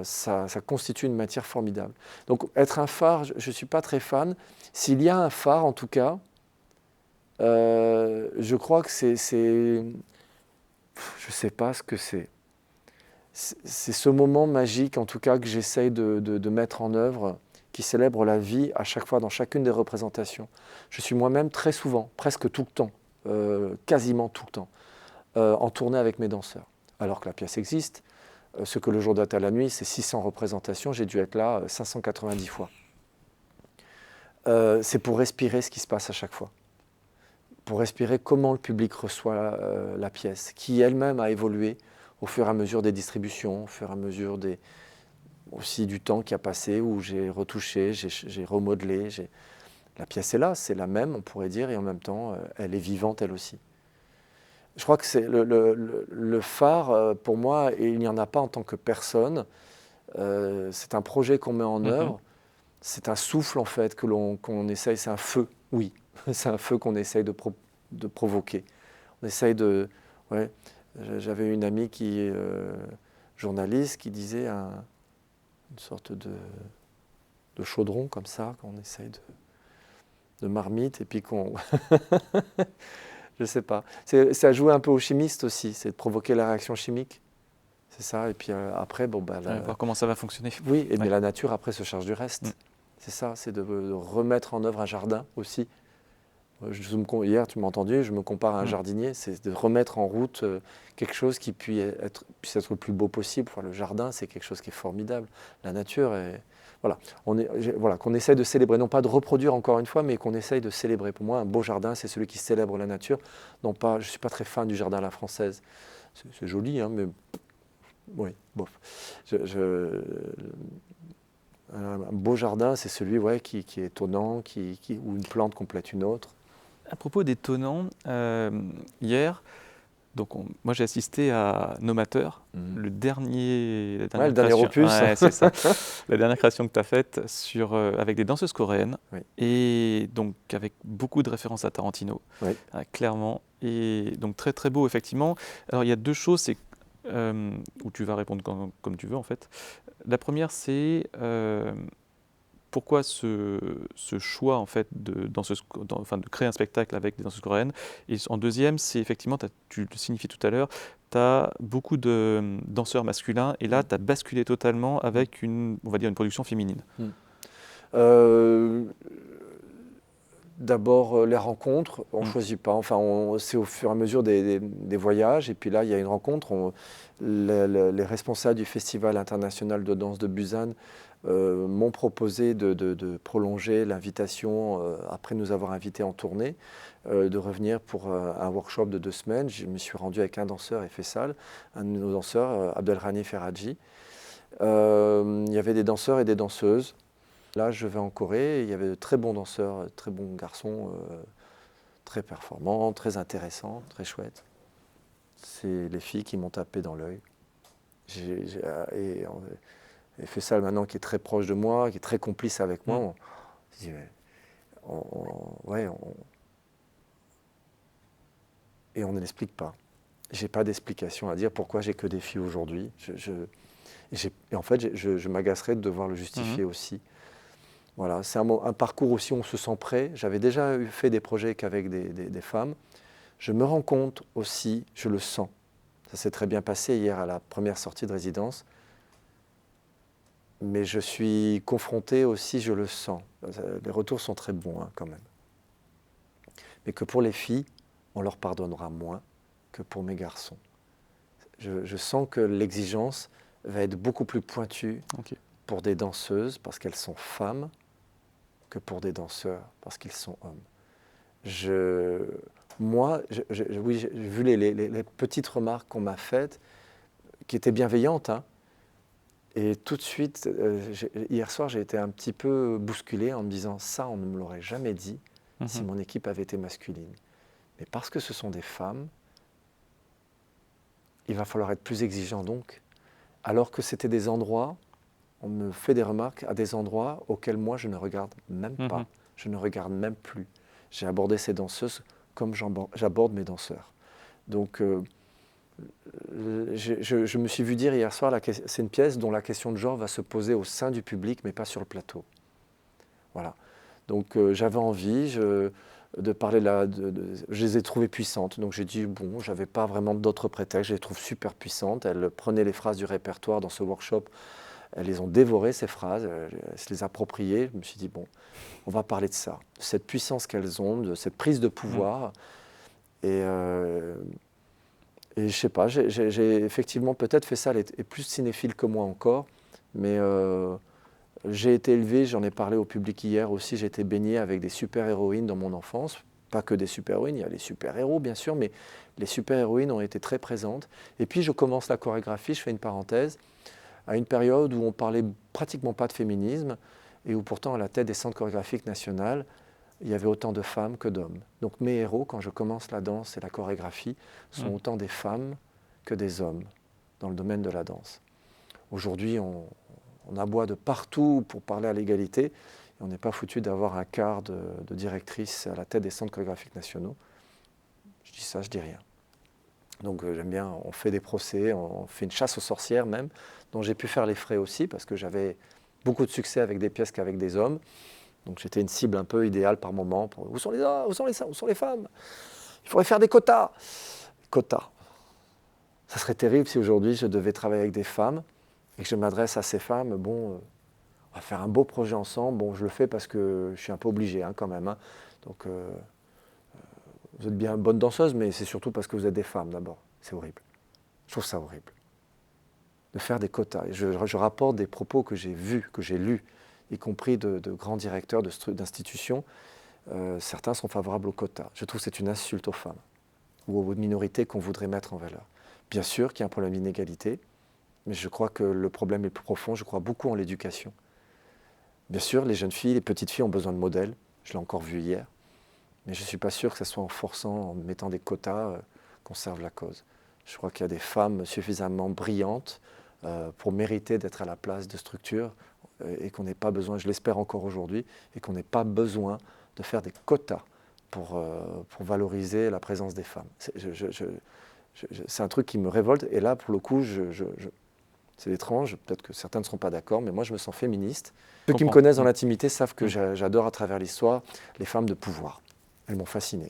Ça constitue une matière formidable. Donc, être un phare, je ne suis pas très fan. S'il y a un phare, en tout cas, je crois que c'est... Je ne sais pas ce que c'est. C'est ce moment magique, en tout cas, que j'essaye de mettre en œuvre, qui célèbre la vie à chaque fois, dans chacune des représentations. Je suis moi-même très souvent, presque tout le temps, quasiment tout le temps, en tournée avec mes danseurs. Alors que la pièce existe, ce que le jour date à la nuit, c'est 600 représentations, j'ai dû être là 590 fois. C'est pour respirer ce qui se passe à chaque fois. Pour respirer comment le public reçoit la pièce, qui elle-même a évolué au fur et à mesure des distributions, au fur et à mesure aussi du temps qui a passé, où j'ai retouché, j'ai remodelé. La pièce est là, c'est la même, on pourrait dire, et en même temps, elle est vivante elle aussi. Je crois que c'est le phare, pour moi, et il n'y en a pas en tant que personne. C'est un projet qu'on met en œuvre, c'est un souffle en fait qu'on essaye, c'est un feu, oui, c'est un feu qu'on essaye de provoquer. On essaye de... Ouais. J'avais une amie qui est journaliste qui disait une sorte de chaudron comme ça, qu'on essaye de marmite et puis qu'on... Je sais pas. C'est à jouer un peu au chimiste aussi, c'est de provoquer la réaction chimique. C'est ça, et puis après, bon, bah, Voir comment ça va fonctionner. oui, mais la nature après se charge du reste. C'est ça, c'est de remettre en œuvre un jardin aussi. Hier, tu m'as entendu, je me compare à un jardinier, c'est de remettre en route quelque chose qui puisse être le plus beau possible. Enfin, le jardin, c'est quelque chose qui est formidable. La nature, voilà, qu'on essaye de célébrer, non pas de reproduire encore une fois, mais qu'on essaye de célébrer. Pour moi, un beau jardin, c'est celui qui célèbre la nature. Non pas, je ne suis pas très fan du jardin à la française. C'est joli, hein, mais oui, bof. Un beau jardin, c'est celui qui est étonnant, où une plante complète une autre. À propos d'étonnant, hier, moi j'ai assisté à Nomateur, la dernière dernier opus. Ouais, c'est ça. La dernière création que tu as faite avec des danseuses coréennes, et donc avec beaucoup de références à Tarantino, clairement. Et donc très très beau, effectivement. Alors il y a deux choses, où tu vas répondre comme tu veux en fait. La première, c'est pourquoi ce choix en fait de créer un spectacle avec des danseuses coréennes. Et en deuxième, c'est effectivement, tu le signifies tout à l'heure, tu as beaucoup de danseurs masculins et là, tu as basculé totalement avec une production féminine. D'abord, les rencontres, on ne choisit pas. Enfin, c'est au fur et à mesure des voyages. Et puis là, il y a une rencontre. Les responsables du Festival international de danse de Busan m'ont proposé de prolonger l'invitation, après nous avoir invités en tournée, de revenir pour un workshop de 2 semaines. Je me suis rendu avec un danseur et Faisal, un de nos danseurs, Abdelrani Ferhaji. Il y avait des danseurs et des danseuses. Là, je vais en Corée, et il y avait de très bons danseurs, très bons garçons, très performants, très intéressants, très chouettes. C'est les filles qui m'ont tapé dans l'œil. Et Faisal, maintenant, qui est très proche de moi, qui est très complice avec moi, et on ne l'explique pas. J'ai pas d'explication à dire pourquoi j'ai que des filles aujourd'hui. Et en fait, je m'agacerais de devoir le justifier aussi. Voilà, c'est un parcours aussi où on se sent prêt. J'avais déjà fait des projets qu'avec des femmes. Je me rends compte aussi, je le sens. Ça s'est très bien passé hier à la première sortie de résidence. Mais je suis confronté aussi, je le sens. Les retours sont très bons quand même. Mais que pour les filles, on leur pardonnera moins que pour mes garçons. Je sens que l'exigence va être beaucoup plus pointue pour des danseuses parce qu'elles sont femmes, que pour des danseurs, parce qu'ils sont hommes. Oui, j'ai vu les petites remarques qu'on m'a faites, qui étaient bienveillantes, et tout de suite, hier soir, j'ai été un petit peu bousculé en me disant, ça, on ne me l'aurait jamais dit si mon équipe avait été masculine. Mais parce que ce sont des femmes, il va falloir être plus exigeant donc, alors que c'était des endroits, on me fait des remarques à des endroits auxquels moi je ne regarde même pas, je ne regarde même plus. J'ai abordé ces danseuses comme j'aborde mes danseurs. Donc je me suis vu dire hier soir, c'est une pièce dont la question de genre va se poser au sein du public, mais pas sur le plateau. Voilà. Donc j'avais envie de parler là, je les ai trouvées puissantes. Donc j'ai dit, bon, j'avais pas vraiment d'autres prétextes, je les trouve super puissantes. Elles prenaient les phrases du répertoire dans ce workshop, elles les ont dévorées, ces phrases, elles se les appropriaient. Je me suis dit, bon, on va parler de ça, de cette puissance qu'elles ont, de cette prise de pouvoir. Et je sais pas, j'ai effectivement peut-être fait ça, elle est plus cinéphile que moi encore, mais j'ai été élevé, j'en ai parlé au public hier aussi, j'ai été baigné avec des super-héroïnes dans mon enfance. Pas que des super-héroïnes, il y a les super-héros bien sûr, mais les super-héroïnes ont été très présentes. Et puis je commence la chorégraphie, je fais une parenthèse, à une période où on parlait pratiquement pas de féminisme et où pourtant à la tête des centres chorégraphiques nationaux, il y avait autant de femmes que d'hommes. Donc mes héros, quand je commence la danse et la chorégraphie, sont autant des femmes que des hommes dans le domaine de la danse. Aujourd'hui, on aboie de partout pour parler à l'égalité, et on n'est pas foutu d'avoir un quart de directrices à la tête des centres chorégraphiques nationaux. Je dis ça, je dis rien. Donc j'aime bien, on fait des procès, on fait une chasse aux sorcières même, dont j'ai pu faire les frais aussi, parce que j'avais beaucoup de succès avec des pièces qu'avec des hommes. Donc j'étais une cible un peu idéale par moment. Où sont les hommes, où sont les femmes? Il faudrait faire des quotas. Quotas. Ça serait terrible si aujourd'hui je devais travailler avec des femmes et que je m'adresse à ces femmes. Bon, on va faire un beau projet ensemble. Bon, je le fais parce que je suis un peu obligé quand même. Hein. Donc vous êtes bien bonne danseuse, mais c'est surtout parce que vous êtes des femmes d'abord. C'est horrible. Je trouve ça horrible. De faire des quotas. Et je rapporte des propos que j'ai vus, que j'ai lus, y compris de grands directeurs d'institutions. Certains sont favorables aux quotas. Je trouve que c'est une insulte aux femmes ou aux minorités qu'on voudrait mettre en valeur. Bien sûr qu'il y a un problème d'inégalité, mais je crois que le problème est plus profond. Je crois beaucoup en l'éducation. Bien sûr, les jeunes filles, les petites filles ont besoin de modèles. Je l'ai encore vu hier. Mais je ne suis pas sûr que ce soit en forçant, en mettant des quotas, qu'on serve la cause. Je crois qu'il y a des femmes suffisamment brillantes pour mériter d'être à la place de structures et qu'on n'ait pas besoin, je l'espère encore aujourd'hui, et qu'on n'ait pas besoin de faire des quotas pour valoriser la présence des femmes. C'est un truc qui me révolte, et là, pour le coup, c'est étrange, peut-être que certains ne seront pas d'accord, mais moi, je me sens féministe. Ceux qui me connaissent dans l'intimité savent que j'adore à travers l'histoire les femmes de pouvoir. Elles m'ont fasciné.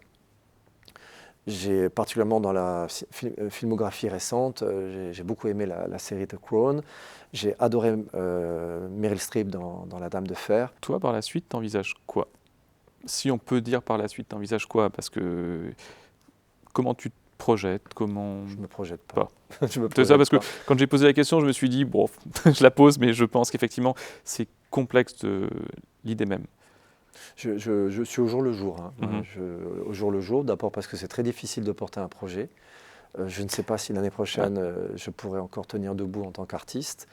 J'ai particulièrement dans la filmographie récente, j'ai beaucoup aimé la série The Crown. J'ai adoré Meryl Streep dans La Dame de Fer. Toi, par la suite, t'envisages quoi? Si on peut dire par la suite, t'envisages quoi? Parce que comment tu te projettes? Comment... Je me projette pas. C'est ça, parce que quand j'ai posé la question, je me suis dit, bon, je la pose, mais je pense qu'effectivement, c'est complexe l'idée même. Je suis au jour le jour. Hein. Au jour le jour, d'abord parce que c'est très difficile de porter un projet. Je ne sais pas si l'année prochaine, je pourrai encore tenir debout en tant qu'artiste.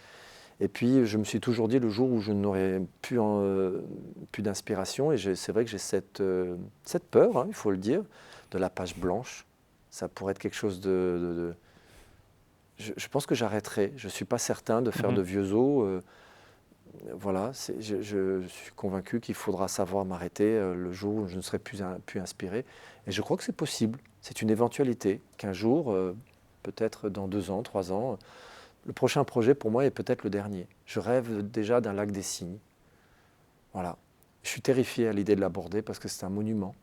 Et puis, je me suis toujours dit, le jour où je n'aurai plus d'inspiration, et c'est vrai que j'ai cette peur, hein, il faut le dire, de la page blanche. Ça pourrait être quelque chose de... Je pense que j'arrêterai. Je ne suis pas certain de faire de vieux os. Voilà, je suis convaincu qu'il faudra savoir m'arrêter le jour où je ne serai plus inspiré. Et je crois que c'est possible. C'est une éventualité qu'un jour, peut-être dans 2 ans, 3 ans, le prochain projet pour moi est peut-être le dernier. Je rêve déjà d'un lac des Cygnes. Voilà. Je suis terrifié à l'idée de l'aborder parce que c'est un monument.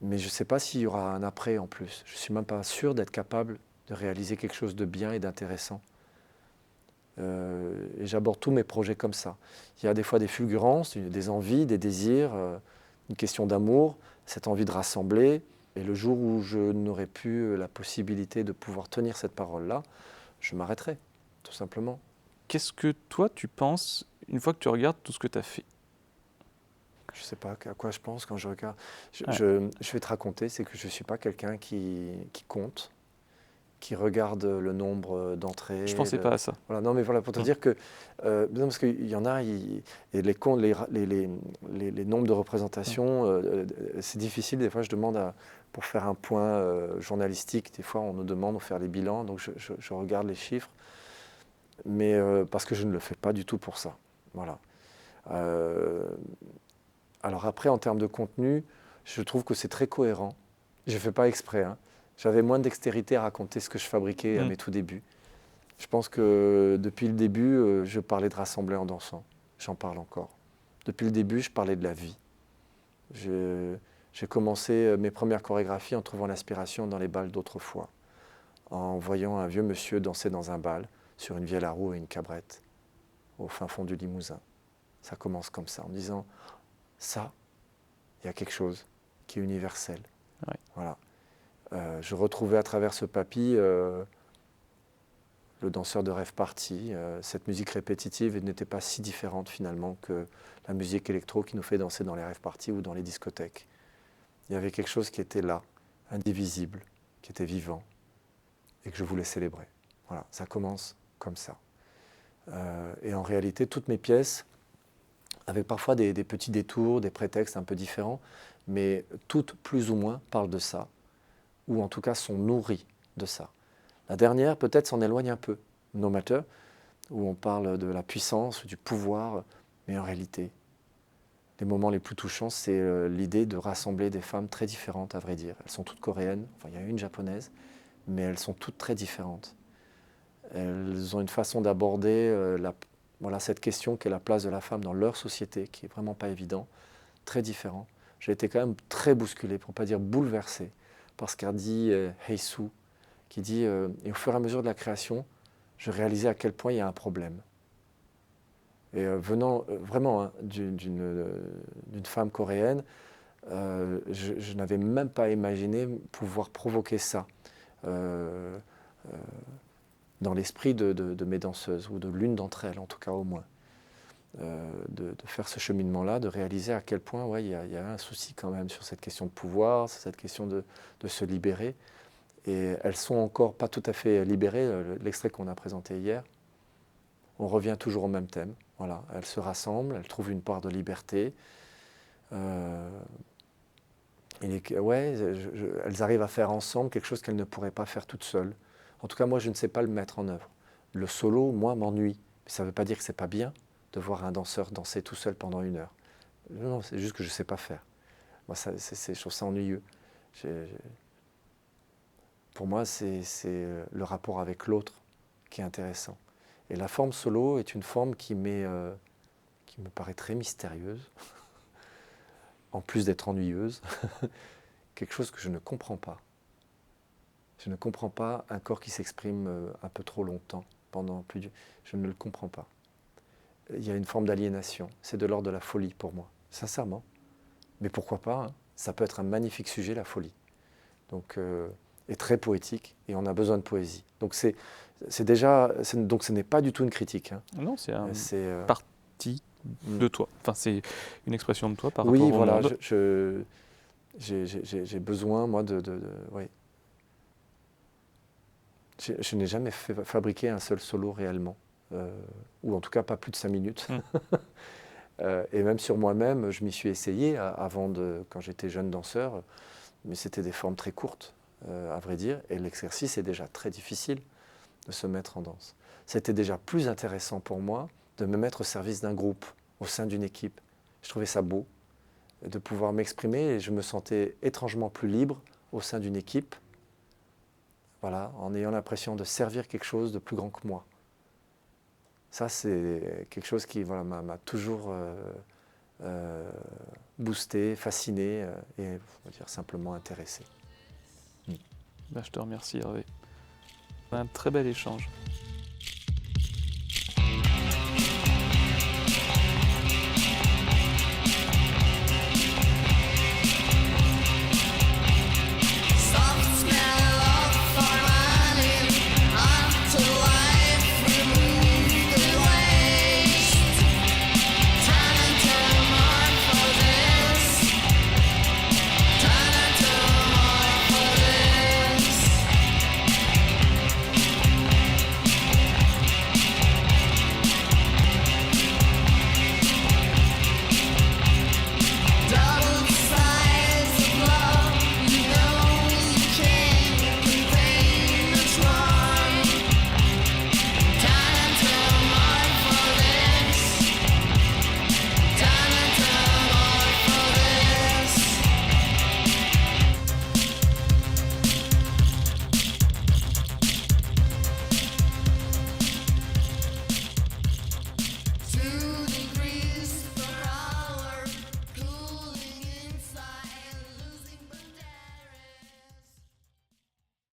Mais je ne sais pas s'il y aura un après en plus. Je ne suis même pas sûr d'être capable de réaliser quelque chose de bien et d'intéressant. Et j'aborde tous mes projets comme ça. Il y a des fois des fulgurances, des envies, des désirs, une question d'amour, cette envie de rassembler. Et le jour où je n'aurai plus la possibilité de pouvoir tenir cette parole-là, je m'arrêterai, tout simplement. Qu'est-ce que toi, tu penses, une fois que tu regardes tout ce que tu as fait? Je ne sais pas à quoi je pense quand je regarde. Je vais te raconter, c'est que je ne suis pas quelqu'un qui compte, qui regarde le nombre d'entrées. Je ne pensais pas à ça. Voilà, non, mais voilà, pour te dire que... non, parce qu'il y en a, et les nombres de représentations, c'est difficile. Des fois, je demande à pour faire un point journalistique. Des fois, on nous demande de faire les bilans, donc je regarde les chiffres, mais parce que je ne le fais pas du tout pour ça. Voilà. Alors après, en termes de contenu, je trouve que c'est très cohérent. Je ne fais pas exprès, hein. J'avais moins de dextérité à raconter ce que je fabriquais à mes tout débuts. Je pense que depuis le début, je parlais de rassembler en dansant. J'en parle encore. Depuis le début, je parlais de la vie. J'ai commencé mes premières chorégraphies en trouvant l'inspiration dans les bals d'autrefois, en voyant un vieux monsieur danser dans un bal sur une vielle à roues et une cabrette, au fin fond du Limousin. Ça commence comme ça, en me disant, ça, il y a quelque chose qui est universel. Ouais. Voilà. Je retrouvais à travers ce papy le danseur de rêve party. Cette musique répétitive n'était pas si différente finalement que la musique électro qui nous fait danser dans les rêve parties ou dans les discothèques. Il y avait quelque chose qui était là, indivisible, qui était vivant et que je voulais célébrer. Voilà, ça commence comme ça. Et en réalité, toutes mes pièces avaient parfois des petits détours, des prétextes un peu différents, mais toutes plus ou moins parlent de ça, ou en tout cas sont nourries de ça. La dernière, peut-être, s'en éloigne un peu, No Matter, où on parle de la puissance, du pouvoir, mais en réalité, les moments les plus touchants, c'est l'idée de rassembler des femmes très différentes, à vrai dire. Elles sont toutes coréennes, enfin, il y a une japonaise, mais elles sont toutes très différentes. Elles ont une façon d'aborder voilà, cette question qu'est la place de la femme dans leur société, qui est vraiment pas évident, très différent. J'ai été quand même très bousculé, pour ne pas dire bouleversé, par ce qu'a dit Heisu, qui dit et au fur et à mesure de la création, je réalisais à quel point il y a un problème. Et venant vraiment hein, d'une femme coréenne, je n'avais même pas imaginé pouvoir provoquer ça dans l'esprit de mes danseuses, ou de l'une d'entre elles en tout cas au moins. De faire ce cheminement-là, de réaliser à quel point ouais, il y a un souci quand même sur cette question de pouvoir, sur cette question de se libérer. Et elles sont encore pas tout à fait libérées. L'extrait qu'on a présenté hier, on revient toujours au même thème. Voilà, elles se rassemblent, elles trouvent une part de liberté. Elles arrivent à faire ensemble quelque chose qu'elles ne pourraient pas faire toutes seules. En tout cas, moi, je ne sais pas le mettre en œuvre. Le solo, moi, m'ennuie. Mais ça ne veut pas dire que c'est pas bien de voir un danseur danser tout seul pendant 1 heure. Non, c'est juste que je ne sais pas faire. Moi, je trouve ça ennuyeux. Pour moi, c'est le rapport avec l'autre qui est intéressant. Et la forme solo est une forme qui me paraît très mystérieuse, en plus d'être ennuyeuse, quelque chose que je ne comprends pas. Je ne comprends pas un corps qui s'exprime un peu trop longtemps, je ne le comprends pas. Il y a une forme d'aliénation, c'est de l'ordre de la folie pour moi, sincèrement. Mais pourquoi pas, hein, ça peut être un magnifique sujet, la folie. Donc, et très poétique, et on a besoin de poésie. Donc donc ce n'est pas du tout une critique. Hein. Non, c'est un parti de toi. Enfin, c'est une expression de toi par oui, rapport au voilà, monde. j'ai besoin, moi, oui. Je n'ai jamais fabriqué un seul solo réellement, ou en tout cas pas plus de 5 minutes. Et même sur moi-même, je m'y suis essayé quand j'étais jeune danseur, mais c'était des formes très courtes, à vrai dire, et l'exercice est déjà très difficile de se mettre en danse. C'était déjà plus intéressant pour moi de me mettre au service d'un groupe, au sein d'une équipe. Je trouvais ça beau de pouvoir m'exprimer et je me sentais étrangement plus libre au sein d'une équipe, voilà, en ayant l'impression de servir quelque chose de plus grand que moi. Ça, c'est quelque chose qui voilà, m'a toujours boosté, fasciné et on va dire, simplement intéressé. Je te remercie, Hervé. Un très bel échange.